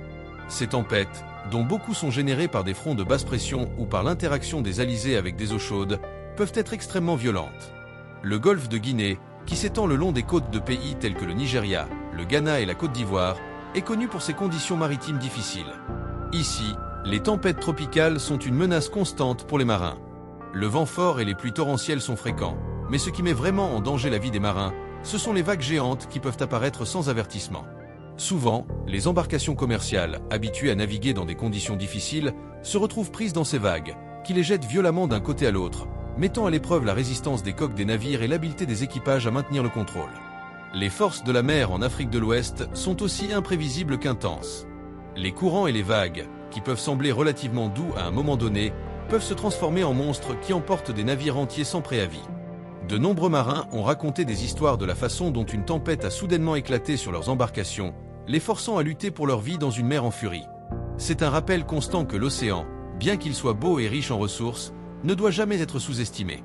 Ces tempêtes, dont beaucoup sont générées par des fronts de basse pression ou par l'interaction des alizés avec des eaux chaudes, peuvent être extrêmement violentes. Le golfe de Guinée, qui s'étend le long des côtes de pays tels que le Nigeria, le Ghana et la Côte d'Ivoire, est connu pour ses conditions maritimes difficiles. Ici, les tempêtes tropicales sont une menace constante pour les marins. Le vent fort et les pluies torrentielles sont fréquents, mais ce qui met vraiment en danger la vie des marins, ce sont les vagues géantes qui peuvent apparaître sans avertissement. Souvent, les embarcations commerciales, habituées à naviguer dans des conditions difficiles, se retrouvent prises dans ces vagues, qui les jettent violemment d'un côté à l'autre, mettant à l'épreuve la résistance des coques des navires et l'habileté des équipages à maintenir le contrôle. Les forces de la mer en Afrique de l'Ouest sont aussi imprévisibles qu'intenses. Les courants et les vagues, qui peuvent sembler relativement doux à un moment donné, peuvent se transformer en monstres qui emportent des navires entiers sans préavis. De nombreux marins ont raconté des histoires de la façon dont une tempête a soudainement éclaté sur leurs embarcations, les forçant à lutter pour leur vie dans une mer en furie. C'est un rappel constant que l'océan, bien qu'il soit beau et riche en ressources, ne doit jamais être sous-estimé.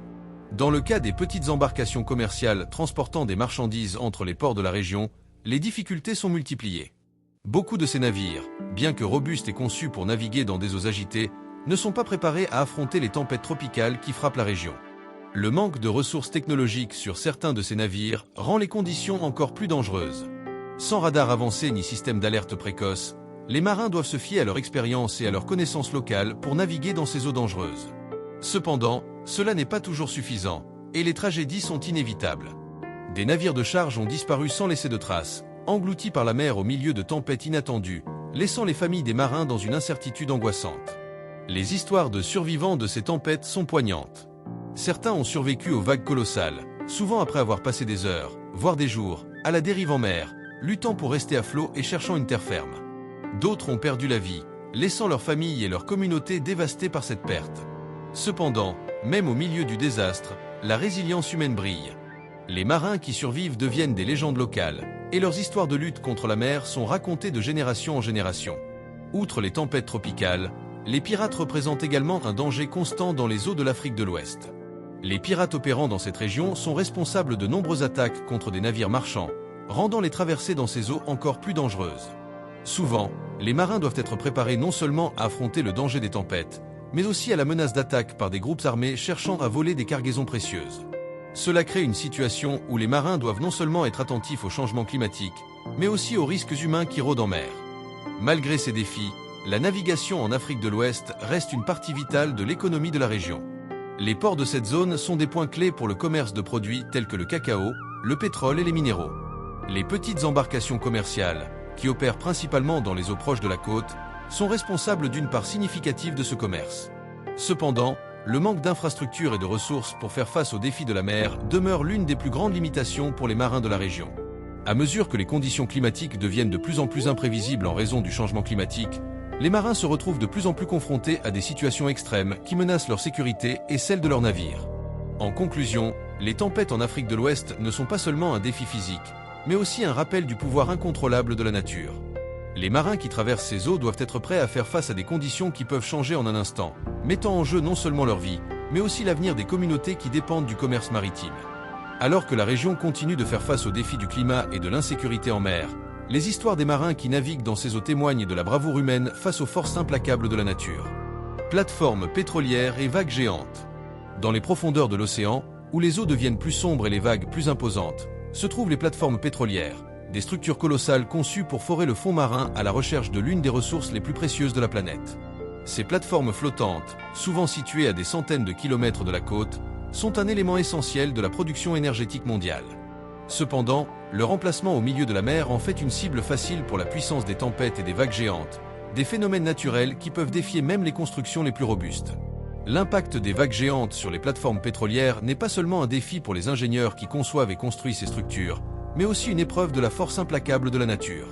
Dans le cas des petites embarcations commerciales transportant des marchandises entre les ports de la région, les difficultés sont multipliées. Beaucoup de ces navires, bien que robustes et conçus pour naviguer dans des eaux agitées, ne sont pas préparés à affronter les tempêtes tropicales qui frappent la région. Le manque de ressources technologiques sur certains de ces navires rend les conditions encore plus dangereuses. Sans radar avancé ni système d'alerte précoce, les marins doivent se fier à leur expérience et à leurs connaissances locales pour naviguer dans ces eaux dangereuses. Cependant, cela n'est pas toujours suffisant, et les tragédies sont inévitables. Des navires de charge ont disparu sans laisser de traces, engloutis par la mer au milieu de tempêtes inattendues, laissant les familles des marins dans une incertitude angoissante. Les histoires de survivants de ces tempêtes sont poignantes. Certains ont survécu aux vagues colossales, souvent après avoir passé des heures, voire des jours, à la dérive en mer, luttant pour rester à flot et cherchant une terre ferme. D'autres ont perdu la vie, laissant leur famille et leur communauté dévastées par cette perte. Cependant, même au milieu du désastre, la résilience humaine brille. Les marins qui survivent deviennent des légendes locales, et leurs histoires de lutte contre la mer sont racontées de génération en génération. Outre les tempêtes tropicales, les pirates représentent également un danger constant dans les eaux de l'Afrique de l'Ouest. Les pirates opérant dans cette région sont responsables de nombreuses attaques contre des navires marchands, rendant les traversées dans ces eaux encore plus dangereuses. Souvent, les marins doivent être préparés non seulement à affronter le danger des tempêtes, mais aussi à la menace d'attaque par des groupes armés cherchant à voler des cargaisons précieuses. Cela crée une situation où les marins doivent non seulement être attentifs aux changements climatiques, mais aussi aux risques humains qui rôdent en mer. Malgré ces défis, la navigation en Afrique de l'Ouest reste une partie vitale de l'économie de la région. Les ports de cette zone sont des points clés pour le commerce de produits tels que le cacao, le pétrole et les minéraux. Les petites embarcations commerciales, qui opèrent principalement dans les eaux proches de la côte, sont responsables d'une part significative de ce commerce. Cependant, le manque d'infrastructures et de ressources pour faire face aux défis de la mer demeure l'une des plus grandes limitations pour les marins de la région. À mesure que les conditions climatiques deviennent de plus en plus imprévisibles en raison du changement climatique, les marins se retrouvent de plus en plus confrontés à des situations extrêmes qui menacent leur sécurité et celle de leurs navires. En conclusion, les tempêtes en Afrique de l'Ouest ne sont pas seulement un défi physique, mais aussi un rappel du pouvoir incontrôlable de la nature. Les marins qui traversent ces eaux doivent être prêts à faire face à des conditions qui peuvent changer en un instant, mettant en jeu non seulement leur vie, mais aussi l'avenir des communautés qui dépendent du commerce maritime. Alors que la région continue de faire face aux défis du climat et de l'insécurité en mer, les histoires des marins qui naviguent dans ces eaux témoignent de la bravoure humaine face aux forces implacables de la nature. Plateformes pétrolières et vagues géantes. Dans les profondeurs de l'océan, où les eaux deviennent plus sombres et les vagues plus imposantes, se trouvent les plateformes pétrolières, des structures colossales conçues pour forer le fond marin à la recherche de l'une des ressources les plus précieuses de la planète. Ces plateformes flottantes, souvent situées à des centaines de kilomètres de la côte, sont un élément essentiel de la production énergétique mondiale. Cependant, leur emplacement au milieu de la mer en fait une cible facile pour la puissance des tempêtes et des vagues géantes, des phénomènes naturels qui peuvent défier même les constructions les plus robustes. L'impact des vagues géantes sur les plateformes pétrolières n'est pas seulement un défi pour les ingénieurs qui conçoivent et construisent ces structures, mais aussi une épreuve de la force implacable de la nature.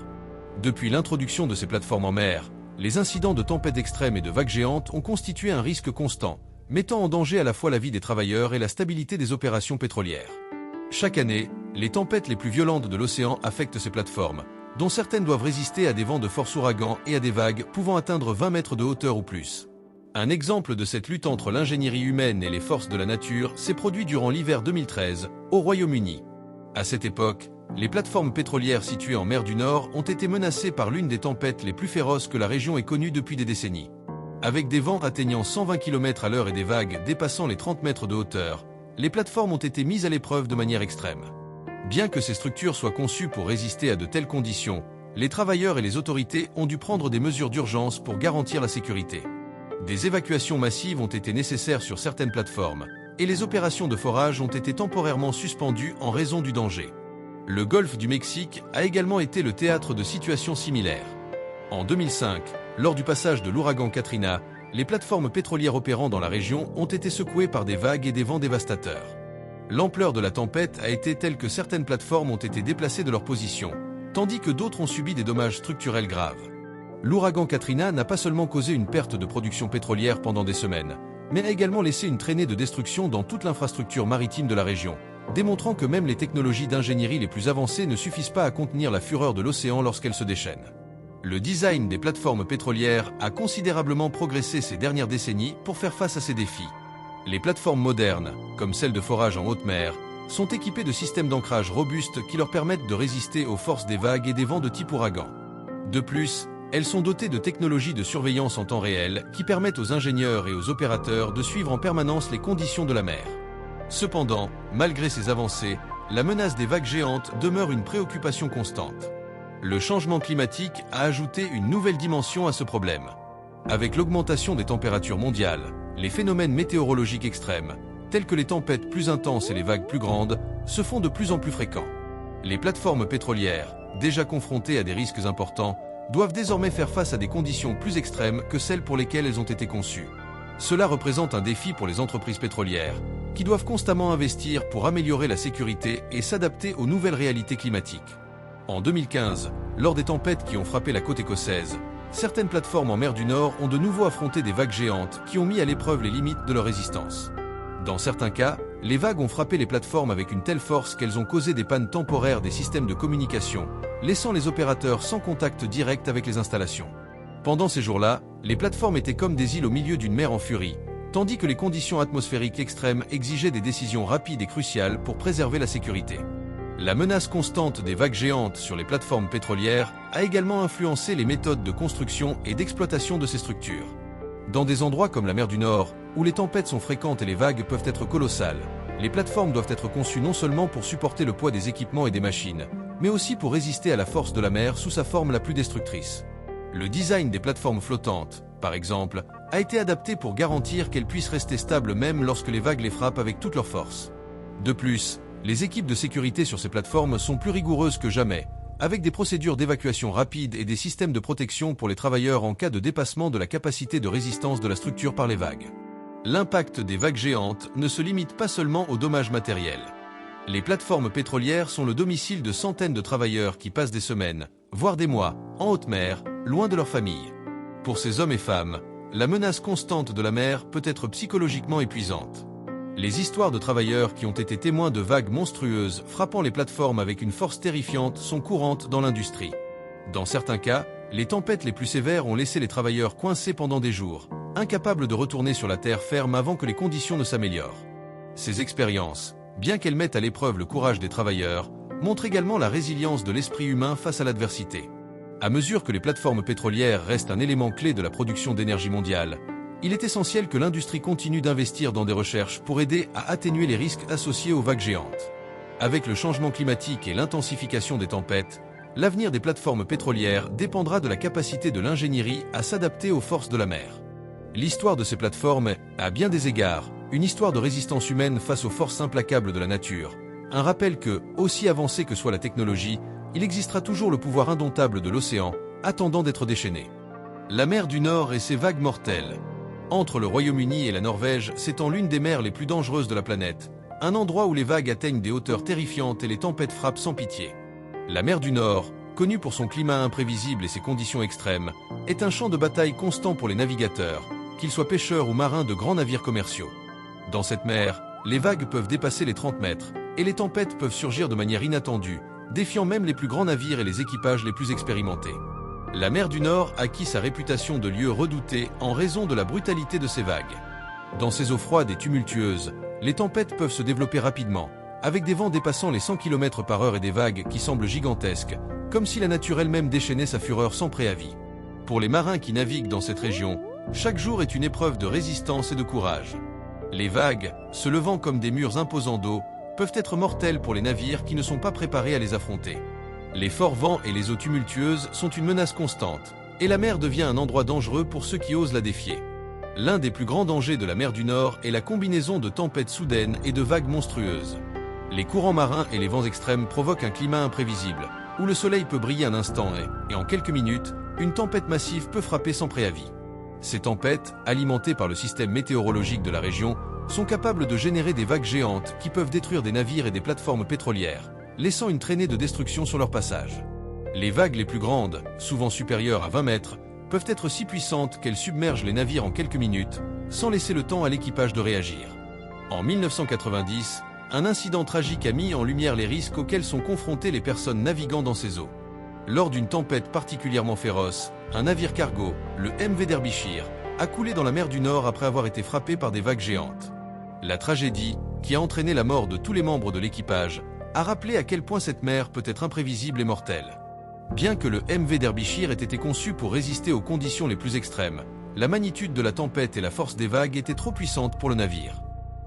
Depuis l'introduction de ces plateformes en mer, les incidents de tempêtes extrêmes et de vagues géantes ont constitué un risque constant, mettant en danger à la fois la vie des travailleurs et la stabilité des opérations pétrolières. Chaque année, les tempêtes les plus violentes de l'océan affectent ces plateformes, dont certaines doivent résister à des vents de force ouragan et à des vagues pouvant atteindre 20 mètres de hauteur ou plus. Un exemple de cette lutte entre l'ingénierie humaine et les forces de la nature s'est produit durant l'hiver 2013, au Royaume-Uni. À cette époque, les plateformes pétrolières situées en mer du Nord ont été menacées par l'une des tempêtes les plus féroces que la région ait connues depuis des décennies. Avec des vents atteignant 120 km/h et des vagues dépassant les 30 mètres de hauteur, les plateformes ont été mises à l'épreuve de manière extrême. Bien que ces structures soient conçues pour résister à de telles conditions, les travailleurs et les autorités ont dû prendre des mesures d'urgence pour garantir la sécurité. Des évacuations massives ont été nécessaires sur certaines plateformes, et les opérations de forage ont été temporairement suspendues en raison du danger. Le golfe du Mexique a également été le théâtre de situations similaires. En 2005, lors du passage de l'ouragan Katrina, les plateformes pétrolières opérant dans la région ont été secouées par des vagues et des vents dévastateurs. L'ampleur de la tempête a été telle que certaines plateformes ont été déplacées de leur position, tandis que d'autres ont subi des dommages structurels graves. L'ouragan Katrina n'a pas seulement causé une perte de production pétrolière pendant des semaines, mais a également laissé une traînée de destruction dans toute l'infrastructure maritime de la région, démontrant que même les technologies d'ingénierie les plus avancées ne suffisent pas à contenir la fureur de l'océan lorsqu'elle se déchaîne. Le design des plateformes pétrolières a considérablement progressé ces dernières décennies pour faire face à ces défis. Les plateformes modernes, comme celles de forage en haute mer, sont équipées de systèmes d'ancrage robustes qui leur permettent de résister aux forces des vagues et des vents de type ouragan. De plus, elles sont dotées de technologies de surveillance en temps réel qui permettent aux ingénieurs et aux opérateurs de suivre en permanence les conditions de la mer. Cependant, malgré ces avancées, la menace des vagues géantes demeure une préoccupation constante. Le changement climatique a ajouté une nouvelle dimension à ce problème. Avec l'augmentation des températures mondiales, les phénomènes météorologiques extrêmes, tels que les tempêtes plus intenses et les vagues plus grandes, se font de plus en plus fréquents. Les plateformes pétrolières, déjà confrontées à des risques importants, doivent désormais faire face à des conditions plus extrêmes que celles pour lesquelles elles ont été conçues. Cela représente un défi pour les entreprises pétrolières, qui doivent constamment investir pour améliorer la sécurité et s'adapter aux nouvelles réalités climatiques. En 2015, lors des tempêtes qui ont frappé la côte écossaise, certaines plateformes en mer du Nord ont de nouveau affronté des vagues géantes qui ont mis à l'épreuve les limites de leur résistance. Dans certains cas, les vagues ont frappé les plateformes avec une telle force qu'elles ont causé des pannes temporaires des systèmes de communication, laissant les opérateurs sans contact direct avec les installations. Pendant ces jours-là, les plateformes étaient comme des îles au milieu d'une mer en furie, tandis que les conditions atmosphériques extrêmes exigeaient des décisions rapides et cruciales pour préserver la sécurité. La menace constante des vagues géantes sur les plateformes pétrolières a également influencé les méthodes de construction et d'exploitation de ces structures. Dans des endroits comme la mer du Nord, où les tempêtes sont fréquentes et les vagues peuvent être colossales, les plateformes doivent être conçues non seulement pour supporter le poids des équipements et des machines, mais aussi pour résister à la force de la mer sous sa forme la plus destructrice. Le design des plateformes flottantes, par exemple, a été adapté pour garantir qu'elles puissent rester stables même lorsque les vagues les frappent avec toute leur force. De plus, les équipes de sécurité sur ces plateformes sont plus rigoureuses que jamais, avec des procédures d'évacuation rapides et des systèmes de protection pour les travailleurs en cas de dépassement de la capacité de résistance de la structure par les vagues. L'impact des vagues géantes ne se limite pas seulement aux dommages matériels. Les plateformes pétrolières sont le domicile de centaines de travailleurs qui passent des semaines, voire des mois, en haute mer, loin de leur famille. Pour ces hommes et femmes, la menace constante de la mer peut être psychologiquement épuisante. Les histoires de travailleurs qui ont été témoins de vagues monstrueuses frappant les plateformes avec une force terrifiante sont courantes dans l'industrie. Dans certains cas, les tempêtes les plus sévères ont laissé les travailleurs coincés pendant des jours, incapables de retourner sur la terre ferme avant que les conditions ne s'améliorent. Ces expériences, bien qu'elles mettent à l'épreuve le courage des travailleurs, montrent également la résilience de l'esprit humain face à l'adversité. À mesure que les plateformes pétrolières restent un élément clé de la production d'énergie mondiale, il est essentiel que l'industrie continue d'investir dans des recherches pour aider à atténuer les risques associés aux vagues géantes. Avec le changement climatique et l'intensification des tempêtes, l'avenir des plateformes pétrolières dépendra de la capacité de l'ingénierie à s'adapter aux forces de la mer. L'histoire de ces plateformes est, à bien des égards, une histoire de résistance humaine face aux forces implacables de la nature. Un rappel que, aussi avancée que soit la technologie, il existera toujours le pouvoir indomptable de l'océan, attendant d'être déchaîné. La mer du Nord et ses vagues mortelles. Entre le Royaume-Uni et la Norvège s'étend l'une des mers les plus dangereuses de la planète, un endroit où les vagues atteignent des hauteurs terrifiantes et les tempêtes frappent sans pitié. La mer du Nord, connue pour son climat imprévisible et ses conditions extrêmes, est un champ de bataille constant pour les navigateurs, qu'ils soient pêcheurs ou marins de grands navires commerciaux. Dans cette mer, les vagues peuvent dépasser les 30 mètres, et les tempêtes peuvent surgir de manière inattendue, défiant même les plus grands navires et les équipages les plus expérimentés. La mer du Nord acquit sa réputation de lieu redouté en raison de la brutalité de ses vagues. Dans ces eaux froides et tumultueuses, les tempêtes peuvent se développer rapidement, avec des vents dépassant les 100 km/h et des vagues qui semblent gigantesques, comme si la nature elle-même déchaînait sa fureur sans préavis. Pour les marins qui naviguent dans cette région, chaque jour est une épreuve de résistance et de courage. Les vagues, se levant comme des murs imposants d'eau, peuvent être mortelles pour les navires qui ne sont pas préparés à les affronter. Les forts vents et les eaux tumultueuses sont une menace constante, et la mer devient un endroit dangereux pour ceux qui osent la défier. L'un des plus grands dangers de la mer du Nord est la combinaison de tempêtes soudaines et de vagues monstrueuses. Les courants marins et les vents extrêmes provoquent un climat imprévisible, où le soleil peut briller un instant et en quelques minutes, une tempête massive peut frapper sans préavis. Ces tempêtes, alimentées par le système météorologique de la région, sont capables de générer des vagues géantes qui peuvent détruire des navires et des plateformes pétrolières, laissant une traînée de destruction sur leur passage. Les vagues les plus grandes, souvent supérieures à 20 mètres, peuvent être si puissantes qu'elles submergent les navires en quelques minutes, sans laisser le temps à l'équipage de réagir. En 1990, un incident tragique a mis en lumière les risques auxquels sont confrontées les personnes naviguant dans ces eaux. Lors d'une tempête particulièrement féroce, un navire cargo, le MV Derbyshire, a coulé dans la mer du Nord après avoir été frappé par des vagues géantes. La tragédie, qui a entraîné la mort de tous les membres de l'équipage, a rappelé à quel point cette mer peut être imprévisible et mortelle. Bien que le MV Derbyshire ait été conçu pour résister aux conditions les plus extrêmes, la magnitude de la tempête et la force des vagues étaient trop puissantes pour le navire.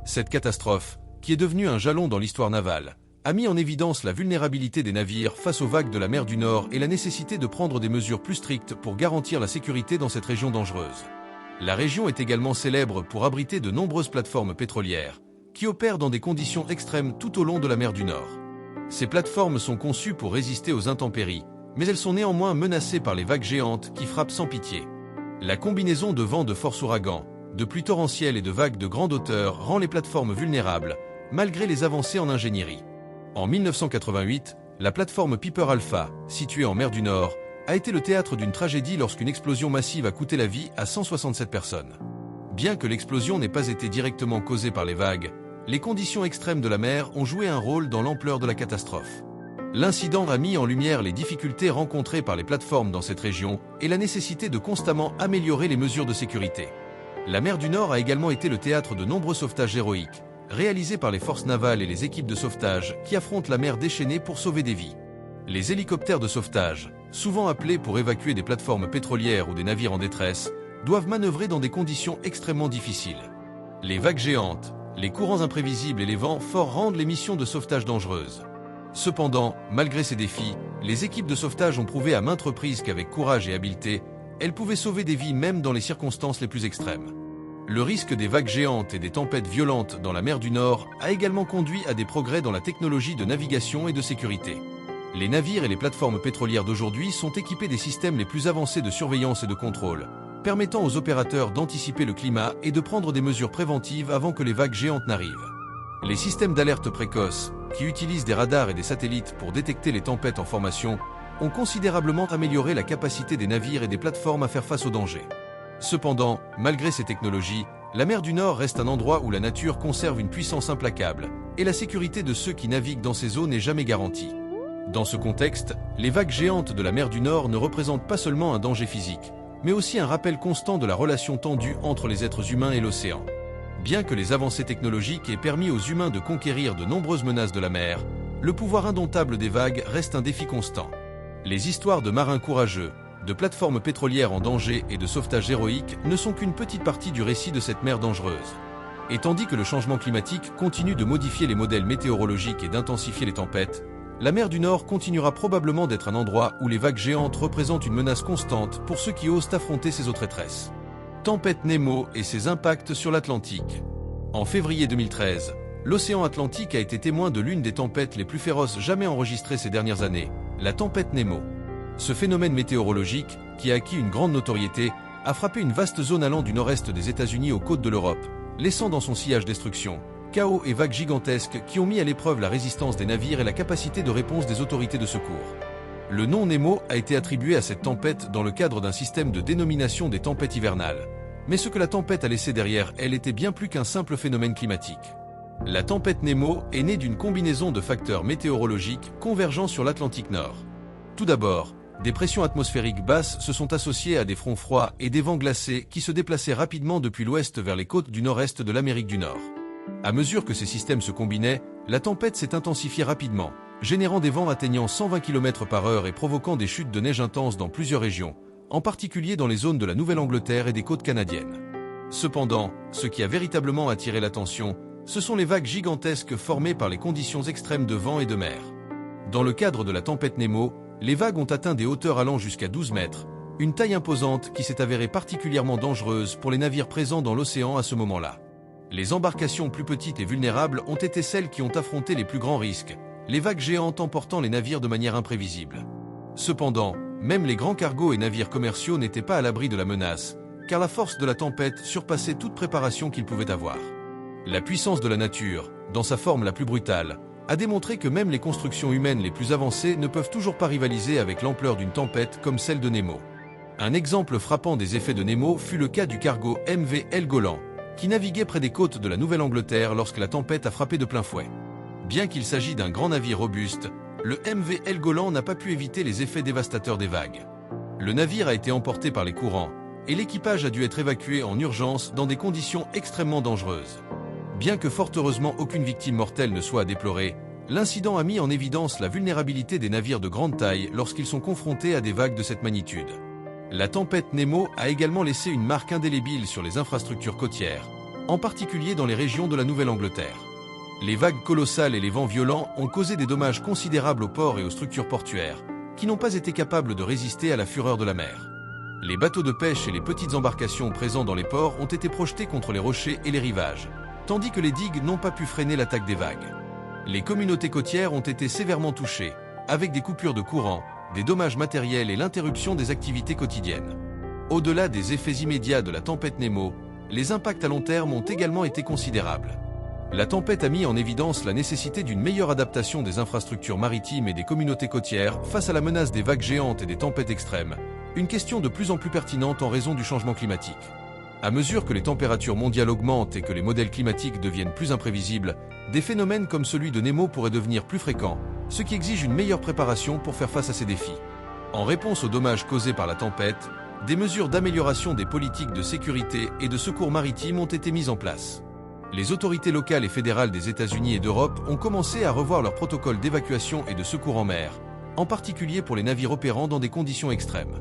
Cette catastrophe, qui est devenue un jalon dans l'histoire navale, a mis en évidence la vulnérabilité des navires face aux vagues de la mer du Nord et la nécessité de prendre des mesures plus strictes pour garantir la sécurité dans cette région dangereuse. La région est également célèbre pour abriter de nombreuses plateformes pétrolières, qui opèrent dans des conditions extrêmes tout au long de la mer du Nord. Ces plateformes sont conçues pour résister aux intempéries, mais elles sont néanmoins menacées par les vagues géantes qui frappent sans pitié. La combinaison de vents de force ouragan, de pluies torrentielles et de vagues de grande hauteur rend les plateformes vulnérables, malgré les avancées en ingénierie. En 1988, la plateforme Piper Alpha, située en mer du Nord, a été le théâtre d'une tragédie lorsqu'une explosion massive a coûté la vie à 167 personnes. Bien que l'explosion n'ait pas été directement causée par les vagues, les conditions extrêmes de la mer ont joué un rôle dans l'ampleur de la catastrophe. L'incident a mis en lumière les difficultés rencontrées par les plateformes dans cette région et la nécessité de constamment améliorer les mesures de sécurité. La mer du Nord a également été le théâtre de nombreux sauvetages héroïques, réalisés par les forces navales et les équipes de sauvetage qui affrontent la mer déchaînée pour sauver des vies. Les hélicoptères de sauvetage, souvent appelés pour évacuer des plateformes pétrolières ou des navires en détresse, doivent manœuvrer dans des conditions extrêmement difficiles. Les vagues géantes, les courants imprévisibles et les vents forts rendent les missions de sauvetage dangereuses. Cependant, malgré ces défis, les équipes de sauvetage ont prouvé à maintes reprises qu'avec courage et habileté, elles pouvaient sauver des vies même dans les circonstances les plus extrêmes. Le risque des vagues géantes et des tempêtes violentes dans la mer du Nord a également conduit à des progrès dans la technologie de navigation et de sécurité. Les navires et les plateformes pétrolières d'aujourd'hui sont équipés des systèmes les plus avancés de surveillance et de contrôle, permettant aux opérateurs d'anticiper le climat et de prendre des mesures préventives avant que les vagues géantes n'arrivent. Les systèmes d'alerte précoce, qui utilisent des radars et des satellites pour détecter les tempêtes en formation, ont considérablement amélioré la capacité des navires et des plateformes à faire face aux dangers. Cependant, malgré ces technologies, la mer du Nord reste un endroit où la nature conserve une puissance implacable, et la sécurité de ceux qui naviguent dans ces eaux n'est jamais garantie. Dans ce contexte, les vagues géantes de la mer du Nord ne représentent pas seulement un danger physique, mais aussi un rappel constant de la relation tendue entre les êtres humains et l'océan. Bien que les avancées technologiques aient permis aux humains de conquérir de nombreuses menaces de la mer, le pouvoir indomptable des vagues reste un défi constant. Les histoires de marins courageux, de plateformes pétrolières en danger et de sauvetage héroïque ne sont qu'une petite partie du récit de cette mer dangereuse. Et tandis que le changement climatique continue de modifier les modèles météorologiques et d'intensifier les tempêtes, la mer du Nord continuera probablement d'être un endroit où les vagues géantes représentent une menace constante pour ceux qui osent affronter ces eaux traîtresses. Tempête Nemo et ses impacts sur l'Atlantique. En février 2013, l'océan Atlantique a été témoin de l'une des tempêtes les plus féroces jamais enregistrées ces dernières années, la tempête Nemo. Ce phénomène météorologique, qui a acquis une grande notoriété, a frappé une vaste zone allant du nord-est des États-Unis aux côtes de l'Europe, laissant dans son sillage destruction, chaos et vagues gigantesques qui ont mis à l'épreuve la résistance des navires et la capacité de réponse des autorités de secours. Le nom Nemo a été attribué à cette tempête dans le cadre d'un système de dénomination des tempêtes hivernales. Mais ce que la tempête a laissé derrière elle était bien plus qu'un simple phénomène climatique. La tempête Nemo est née d'une combinaison de facteurs météorologiques convergents sur l'Atlantique Nord. Tout d'abord, des pressions atmosphériques basses se sont associées à des fronts froids et des vents glacés qui se déplaçaient rapidement depuis l'ouest vers les côtes du nord-est de l'Amérique du Nord. À mesure que ces systèmes se combinaient, la tempête s'est intensifiée rapidement, générant des vents atteignant 120 km/h et provoquant des chutes de neige intenses dans plusieurs régions, en particulier dans les zones de la Nouvelle-Angleterre et des côtes canadiennes. Cependant, ce qui a véritablement attiré l'attention, ce sont les vagues gigantesques formées par les conditions extrêmes de vent et de mer. Dans le cadre de la tempête Nemo, les vagues ont atteint des hauteurs allant jusqu'à 12 mètres, une taille imposante qui s'est avérée particulièrement dangereuse pour les navires présents dans l'océan à ce moment-là. Les embarcations plus petites et vulnérables ont été celles qui ont affronté les plus grands risques, les vagues géantes emportant les navires de manière imprévisible. Cependant, même les grands cargos et navires commerciaux n'étaient pas à l'abri de la menace, car la force de la tempête surpassait toute préparation qu'ils pouvaient avoir. La puissance de la nature, dans sa forme la plus brutale, a démontré que même les constructions humaines les plus avancées ne peuvent toujours pas rivaliser avec l'ampleur d'une tempête comme celle de Nemo. Un exemple frappant des effets de Nemo fut le cas du cargo MV Helgoland, qui naviguait près des côtes de la Nouvelle-Angleterre lorsque la tempête a frappé de plein fouet. Bien qu'il s'agisse d'un grand navire robuste, le MV Helgoland n'a pas pu éviter les effets dévastateurs des vagues. Le navire a été emporté par les courants, et l'équipage a dû être évacué en urgence dans des conditions extrêmement dangereuses. Bien que fort heureusement aucune victime mortelle ne soit à déplorer, l'incident a mis en évidence la vulnérabilité des navires de grande taille lorsqu'ils sont confrontés à des vagues de cette magnitude. La tempête Nemo a également laissé une marque indélébile sur les infrastructures côtières, en particulier dans les régions de la Nouvelle-Angleterre. Les vagues colossales et les vents violents ont causé des dommages considérables aux ports et aux structures portuaires, qui n'ont pas été capables de résister à la fureur de la mer. Les bateaux de pêche et les petites embarcations présents dans les ports ont été projetés contre les rochers et les rivages, tandis que les digues n'ont pas pu freiner l'attaque des vagues. Les communautés côtières ont été sévèrement touchées, avec des coupures de courant, des dommages matériels et l'interruption des activités quotidiennes. Au-delà des effets immédiats de la tempête Nemo, les impacts à long terme ont également été considérables. La tempête a mis en évidence la nécessité d'une meilleure adaptation des infrastructures maritimes et des communautés côtières face à la menace des vagues géantes et des tempêtes extrêmes, une question de plus en plus pertinente en raison du changement climatique. À mesure que les températures mondiales augmentent et que les modèles climatiques deviennent plus imprévisibles, des phénomènes comme celui de Nemo pourraient devenir plus fréquents, ce qui exige une meilleure préparation pour faire face à ces défis. En réponse aux dommages causés par la tempête, des mesures d'amélioration des politiques de sécurité et de secours maritimes ont été mises en place. Les autorités locales et fédérales des États-Unis et d'Europe ont commencé à revoir leurs protocoles d'évacuation et de secours en mer, en particulier pour les navires opérant dans des conditions extrêmes.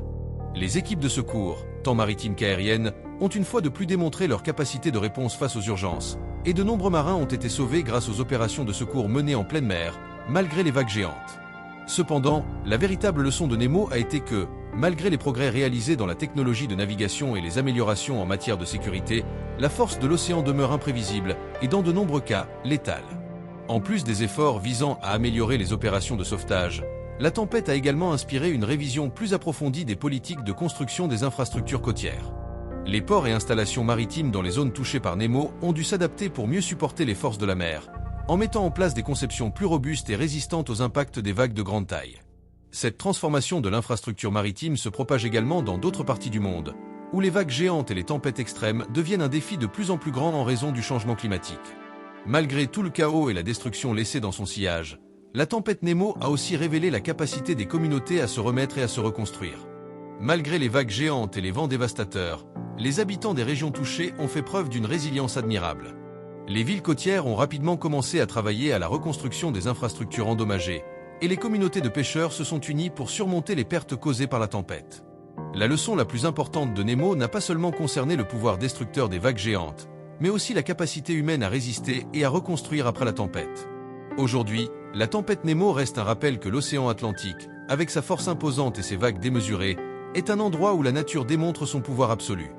Les équipes de secours, tant maritimes qu'aériennes, ont une fois de plus démontré leur capacité de réponse face aux urgences, et de nombreux marins ont été sauvés grâce aux opérations de secours menées en pleine mer, malgré les vagues géantes. Cependant, la véritable leçon de Nemo a été que, malgré les progrès réalisés dans la technologie de navigation et les améliorations en matière de sécurité, la force de l'océan demeure imprévisible et dans de nombreux cas, létale. En plus des efforts visant à améliorer les opérations de sauvetage, la tempête a également inspiré une révision plus approfondie des politiques de construction des infrastructures côtières. Les ports et installations maritimes dans les zones touchées par Nemo ont dû s'adapter pour mieux supporter les forces de la mer, en mettant en place des conceptions plus robustes et résistantes aux impacts des vagues de grande taille. Cette transformation de l'infrastructure maritime se propage également dans d'autres parties du monde, où les vagues géantes et les tempêtes extrêmes deviennent un défi de plus en plus grand en raison du changement climatique. Malgré tout le chaos et la destruction laissée dans son sillage, la tempête Nemo a aussi révélé la capacité des communautés à se remettre et à se reconstruire. Malgré les vagues géantes et les vents dévastateurs, les habitants des régions touchées ont fait preuve d'une résilience admirable. Les villes côtières ont rapidement commencé à travailler à la reconstruction des infrastructures endommagées, et les communautés de pêcheurs se sont unies pour surmonter les pertes causées par la tempête. La leçon la plus importante de Nemo n'a pas seulement concerné le pouvoir destructeur des vagues géantes, mais aussi la capacité humaine à résister et à reconstruire après la tempête. Aujourd'hui, la tempête Nemo reste un rappel que l'océan Atlantique, avec sa force imposante et ses vagues démesurées, est un endroit où la nature démontre son pouvoir absolu.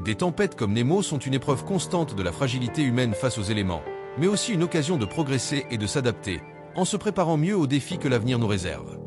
Des tempêtes comme Nemo sont une épreuve constante de la fragilité humaine face aux éléments, mais aussi une occasion de progresser et de s'adapter, en se préparant mieux aux défis que l'avenir nous réserve.